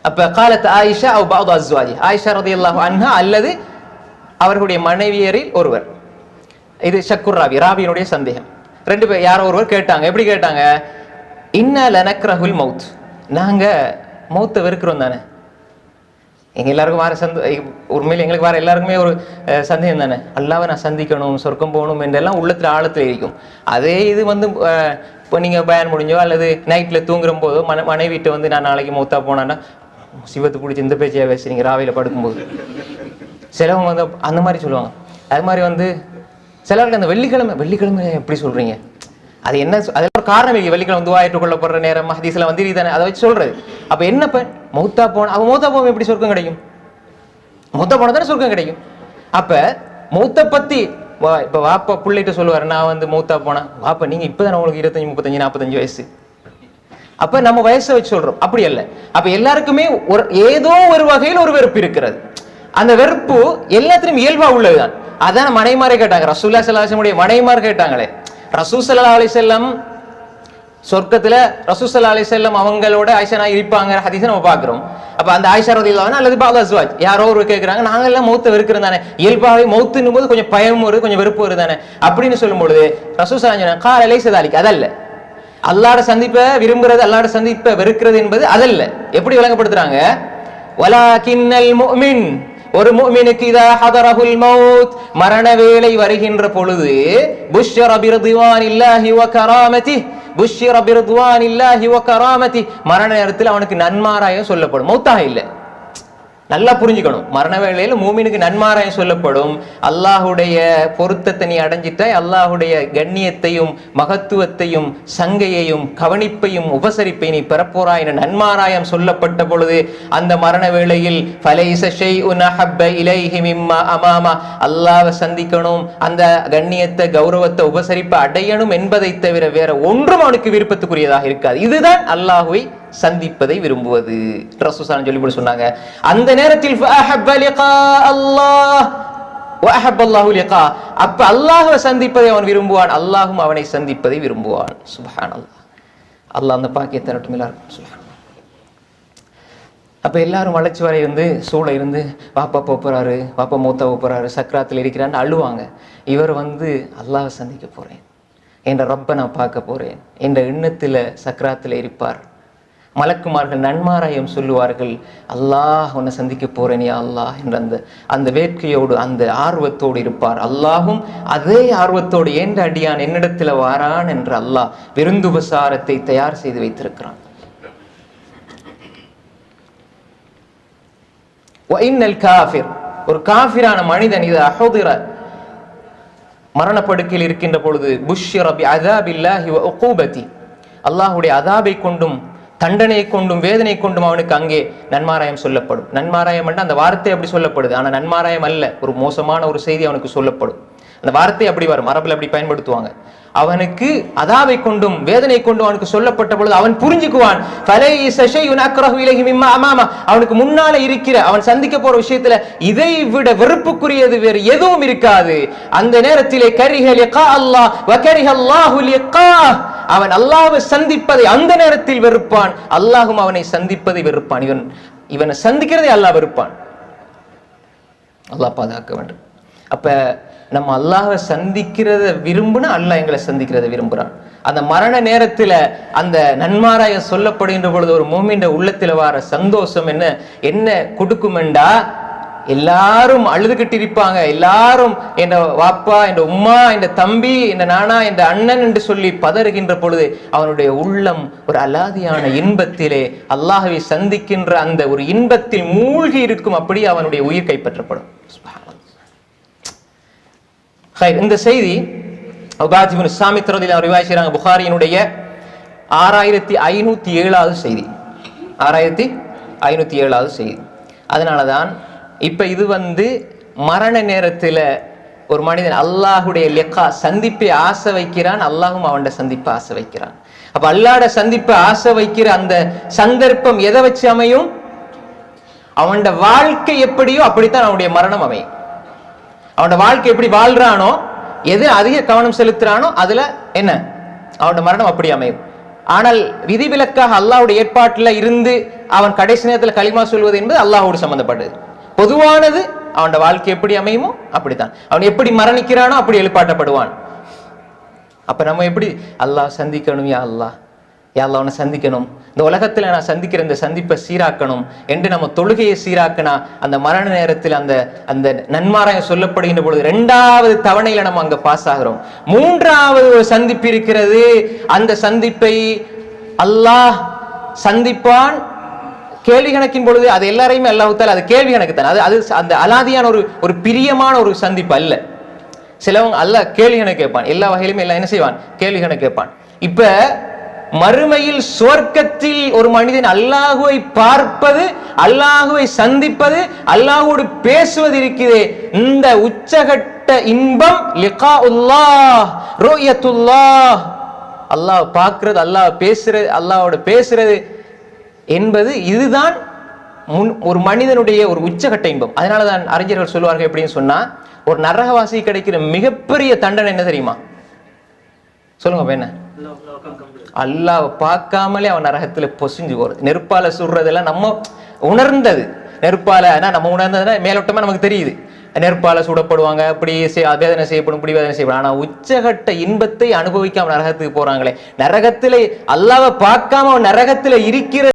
அப்ப காலத் ஆயிஷா அவ் பஅது அஸ்வாஜி, ஆயிஷா ரலியல்லாஹு அன்ஹா அல்லது அவர்களுடைய மனைவியரில் ஒருவர். இது ஷக்குர் ராவியினுடைய சந்தேகம். ரெண்டு பேர் யாரோ ஒருவர் கேட்டாங்க. எப்படி கேட்டாங்க? இன்ன லனக்ரஹுல் மௌத், நாங்க மௌத்தை வெறுக்கிறோம் தானே. எங்க எல்லாருக்கும் வர உண்மையில எங்களுக்கு வர எல்லாருக்குமே ஒரு சந்தேகம் தானே, அல்லாஹ்வை நான் சந்திக்கணும், சொர்க்கம் போகணும் என்றெல்லாம் உள்ளத்துல ஆழத்துல இருக்கும். அதே இது வந்து இப்போ நீங்கள் பயன் முடிஞ்சோ அல்லது நைட்டில் தூங்குற போதோ மனைவிட்ட வந்து நான் நாளைக்கு மௌத்தா போனான்னா சிவத்து பிடிச்சி இந்த பேச்சையாக பேசுறீங்க ராவையில் படுக்கும்போது. சிலவங்க வந்து அந்த மாதிரி சொல்லுவாங்க. அது மாதிரி வந்து சிலருக்கு அந்த வெள்ளிக்கிழமை எப்படி சொல்கிறீங்க, அது என்ன, அதெல்லாம் ஒரு காரணம் இல்லை. வெள்ளிக்கிழமை துஆ ஏற்றுக்கொள்ளப்படுற நேரம் ஹதீஸ்ல வந்து இதுதானே, அதை வச்சு சொல்றது. அப்போ என்னப்ப மௌத்தா போன அவன் மௌத்தா போக எப்படி சொர்க்கம் கிடைக்கும்? மௌத்தா போனால் தானே சொர்க்கம் கிடைக்கும். அப்போ மௌத்தை பற்றி இப்போ வாப்பா பிள்ளைகிட்ட சொல்லுவார், நான் வந்து மௌத்தா போனேன். வாப்பா நீங்கள் இப்போ தானே உங்களுக்கு 25, 35, 45 வயசு, அப்ப நம்ம வயசை வச்சு சொல்றோம், அப்படி அல்ல. அப்ப எல்லாருக்குமே ஏதோ ஒரு வகையில் ஒரு வெறுப்பு இருக்கிறது. அந்த வெறுப்பு எல்லாத்திலும் இயல்பா உள்ளதுதான். அதான் மனைமாரை கேட்டாங்க, ரசூலுல்லாஹி ஸல்லல்லாஹு அலைஹி வஸல்லம் மனைமார் கேட்டாங்களே. ரசூல் ஸல்லல்லாஹு அலைஹி வஸல்லம் சொர்க்கத்துல ரசூல் ஸல்லல்லாஹு அலைஹி வஸல்லம் அவங்களோட ஆயிஷா இருப்பாங்க ஹதீஸை நம்ம பாக்குறோம். அப்ப அந்த ஆயிஷா ரலியல்லாஹு அன்ஹா அல்லது பாத் அஸ்வாஜ் யாரோ ஒரு கேட்கிறாங்க, நாங்க எல்லாம் மௌத்தை வெறுக்கிறோம் தானே, இயல்பாவே மௌத்துன்னும் போது கொஞ்சம் பயம் வருது, கொஞ்சம் வெறுப்பு வருது தானே அப்படின்னு சொல்லும் பொழுது ரசூல் ஸல்லல்லாஹு அலைஹி வஸல்லம் கால லைஸ தாலிக், அதல்ல. அல்லாஹ்வோட சந்திப்பை விரும்புறது, அல்லாஹ்வோட சந்திப்பை வெறுக்கிறது என்பது அதல்ல. எப்படி விளங்கப்படுத்துறாங்க? வலாகின்னல் முஃமின், ஒரு முஃமினுக்கு இதா ஹதரஹுல் மௌத், மரண வேளை வருகின்ற பொழுது புஷ்ஷர பிரிதுவானில்லாஹி வ கராமத்திஹி, புஷ்ஷர பிரிதுவானில்லாஹி வ கராமத்திஹி, மரண நேரத்தில் அவனுக்கு நன்மாராயம் சொல்லப்படும். மௌத்தாக இல்லை, நல்லா புரிஞ்சுக்கணும். மரண வேளையில மூமினுக்கு நன்மாராயம் சொல்லப்படும். அல்லாஹுடைய பொருத்தத்தை நீ அடைஞ்சிட்டாய், அல்லாஹுடைய கண்ணியத்தையும் மகத்துவத்தையும் சங்கையையும் கவனிப்பையும் உபசரிப்பை நீ பெறப்போறாய் என நன்மாராயம் சொல்லப்பட்ட பொழுது அந்த மரண வேளையில் ஃபலைஸ ஷைஉன் அஹப்ப இலைஹி மிம்மா அமாமா, அல்லாஹ்வை சந்திக்கணும், அந்த கண்ணியத்தை கௌரவத்தை உபசரிப்பை அடையணும் என்பதை தவிர வேற ஒன்றும் அவனுக்கு விருப்பத்துக்குரியதாக இருக்காது. இதுதான் அல்லாஹ்வை சந்திப்பதை விரும்புவது. ரசூலுல்லாஹி சொல்லி போட்டு சொன்னாங்க. அந்த நேரத்தில் ஃபஅஹப்ப லிகா அல்லாஹ் வ அஹப்ப அல்லாஹு லிகா, அப்ப அல்லாஹ்வை சந்திப்பதை அவன் விரும்புவான், அல்லாஹ்வும் அவனை சந்திப்பதை விரும்புவான். சுப்ஹானல்லாஹ். அல்லாஹ் அந்த பாக்கியத்தை தரட்டும் எல்லாருக்கும். சுப்ஹானல்லாஹ். அப்ப எல்லாரும் வளைச்சு வரை சூழ இருந்து வாப்பா போறாரு, வாப்பா மூத்தா போறாரு, சக்கராத்தில் இருக்கிறான்னு அழுவாங்க. இவர் அல்லாஹ்வை சந்திக்க போறேன், என்ற ரப்ப நான் பார்க்க போறேன் என்ற எண்ணத்துல சக்கராத்தில் இருப்பார். மலக்குமார்கள் நன்மாராயம் சொல்லுவார்கள், அல்லாஹ் உன்னை சந்திக்க போறேன் யா அல்லாஹ் என்ற அந்த வேட்கையோடு அந்த ஆர்வத்தோடு இருப்பார். அல்லாஹும் அதே ஆர்வத்தோடு என்ற அடியான் என்னிடத்துல வாரான் என்று அல்லாஹ் விருந்துபசாரத்தை தயார் செய்து வைத்திருக்கிறான். ஒரு காஃபிரான மனிதன் இது அஹுதிர மரணப்படுக்கையில் இருக்கின்ற பொழுது புஷ்ஷிர பிஅஸாபில்லாஹி வ உகூபதி, அல்லாஹ்வுடைய அதாபை கொண்டும் தண்டனை கொண்டும் வேதனை கொண்டும் அவனுக்கு அங்கே நன்மாராயம் சொல்லப்படும். நன்மாராயம் என்ற அந்த வார்த்தை அப்படி சொல்லப்படுது, ஆனா நன்மாராயம் அல்ல, ஒரு மோசமான ஒரு செய்தி அவனுக்கு சொல்லப்படும். அந்த வார்த்தை அப்படி வரும், அரபுல அப்படி பயன்படுத்துவாங்க. அவனுக்கு அதாவை கொண்டும் வேதனை கொண்டும் அவனுக்கு சொல்லப்பட்ட பொழுது அவன் புரிஞ்சுக்குவான். அவனுக்கு முன்னால இருக்கிற அவன் சந்திக்க போற விஷயத்துல இதை விட வெறுப்புக்குரியது வேறு எதுவும் இருக்காது. அந்த நேரத்திலே அவன் அல்லாஹ்வை சந்திப்பதை அந்த நேரத்தில் வெறுப்பான், அல்லாஹும் அவனை சந்திப்பதை வெறுப்பான். இவனை சந்திக்கிறதை அல்லாஹ் வெறுப்பான். அல்லாஹ் பாதுகாக்க வேண்டும். அப்ப நம்ம அல்லாஹ்வை சந்திக்கிறத விரும்புனா அல்லாஹ் எங்களை சந்திக்கிறத விரும்புறான். அந்த மரண நேரத்துல அந்த நன்மாராயம் சொல்லப்படுகின்ற பொழுது ஒரு மூமின் உள்ளத்துல வர சந்தோஷம் என்ன கொடுக்குமெண்டா, எல்லாரும் அழுதுகிட்டு இருப்பாங்க. எல்லாரும் என் வாப்பா, என் உம்மா, என் தம்பி, என் நானா, என் அண்ணன் என்று சொல்லி பதறுகின்ற பொழுது அவனுடைய உள்ளம் ஒரு அலாதியான இன்பத்திலே அல்லாஹ்வை சந்திக்கின்ற அந்த ஒரு இன்பத்தில் மூழ்கி இருக்கும். அப்படியே அவனுடைய உயிர் கைப்பற்றப்படும். இந்த செய்தி உபாத் இப்னு ஸாமித் ரலியல்லாஹு அன்ஹு ரிவாயத் செய்றாங்க. புகாரியினுடைய 6507வது செய்தி, 6507வது செய்தி. அதனாலதான் இப்ப இது மரண நேரத்துல ஒரு மனிதன் அல்லாஹுடைய லிகா சந்திப்பை ஆசை வைக்கிறான், அல்லாஹும் அவனோட சந்திப்பை ஆசை வைக்கிறான். அப்ப அல்லாஹ்வோட சந்திப்பை ஆசை வைக்கிற அந்த சந்தர்ப்பம் எதை வச்சு அமையும்? அவனோட வாழ்க்கை எப்படியோ அப்படித்தான் அவனுடைய மரணம் அமையும். அவனோட வாழ்க்கை எப்படி வாழ்றானோ, எது அதிக கவனம் செலுத்துறானோ அதுல என்ன அவனோட மரணம் அப்படி அமையும். ஆனால் விதிவிலக்காக அல்லாஹ்வுடைய ஏற்பாட்டுல இருந்து அவன் கடைசி நேரத்தில் களிமா சொல்வது என்பது அல்லாஹ்வோடு சம்பந்தப்பட்டது. பொதுவானது அவனோட வாழ்க்கை எப்படி அமையுமோ அப்படித்தான். அவன் எப்படி மரணிக்கிறானோ அப்படி எழுப்பாட்டப்படுவான். அப்ப நம்ம எப்படி அல்லாஹ் சந்திக்கணும், யா அல்லாஹ் அவனை சந்திக்கணும், இந்த உலகத்துல நான் சந்திக்கிற இந்த சந்திப்பை சீராக்கணும் என்று நம்ம தொழுகையை சீராக்கினா அந்த மரண நேரத்தில் அந்த அந்த நன்மாராயம் சொல்லப்படுகின்ற பொழுது 2வது தவணையில நம்ம அங்க பாஸ் ஆகிறோம். 3வது ஒரு சந்திப்பு இருக்கிறது. அந்த சந்திப்பை அல்லாஹ் சந்திப்பான் கேள்வி கணக்கின் பொழுது. அது எல்லாரையுமே அல்லாஹ் தஆலா அது கேள்வி கணக்கு தான். அது அந்த அலாதியான ஒரு பிரியமான ஒரு சந்திப்பு அல்ல. சிலவங்க அல்லாஹ் கேள்வி கணக்கு கேட்பான், எல்லா வகையிலுமே எல்லாம் என்ன செய்வான், கேள்வி கணக்கு கேட்பான். இப்ப மறுமையில் சுவர்க்கத்தில் ஒரு மனிதன் அல்லாஹுவை பார்ப்பது, அல்லாஹுவை சந்திப்பது, அல்லாஹ்வோடு பேசுவது இருக்கிறதே, இந்த உச்சகட்ட இன்பம் லிகாஉல்லாஹ், ருயத்துல்லாஹ், அல்லாஹ் பார்க்கிறது, அல்லாஹ் பேசுறது, அல்லாஹோட பேசுறது என்பது இதுதான் ஒரு மனிதனுடைய ஒரு உச்சகட்ட இன்பம். அதனாலதான் அறிஞர்கள் சொல்லுவார்கள் எப்படின்னு சொன்னா, ஒரு நரகவாசி கிடைக்கிற மிகப்பெரிய தண்டனை என்ன தெரியுமா? சொல்லுங்க என்ன? அல்லாஹ் பார்க்காமலே அவன் நரகத்துல பொசிஞ்சு போறது. நெருப்பால சுடுறதெல்லாம் நம்ம உணர்ந்தது, நெருப்பால நம்ம உணர்ந்ததுன்னா மேலோட்டமா நமக்கு தெரியுது, நெருப்பால சுடப்படுவாங்க, அப்படி வேதனை செய்யப்படும், இப்படி வேதனை செய்யப்படும். ஆனா உச்சகட்ட இன்பத்தை அனுபவிக்காம நரகத்துக்கு போறாங்களே, நரகத்திலே அல்லாஹ்வை பார்க்காம அவன் நரகத்துல இருக்கிற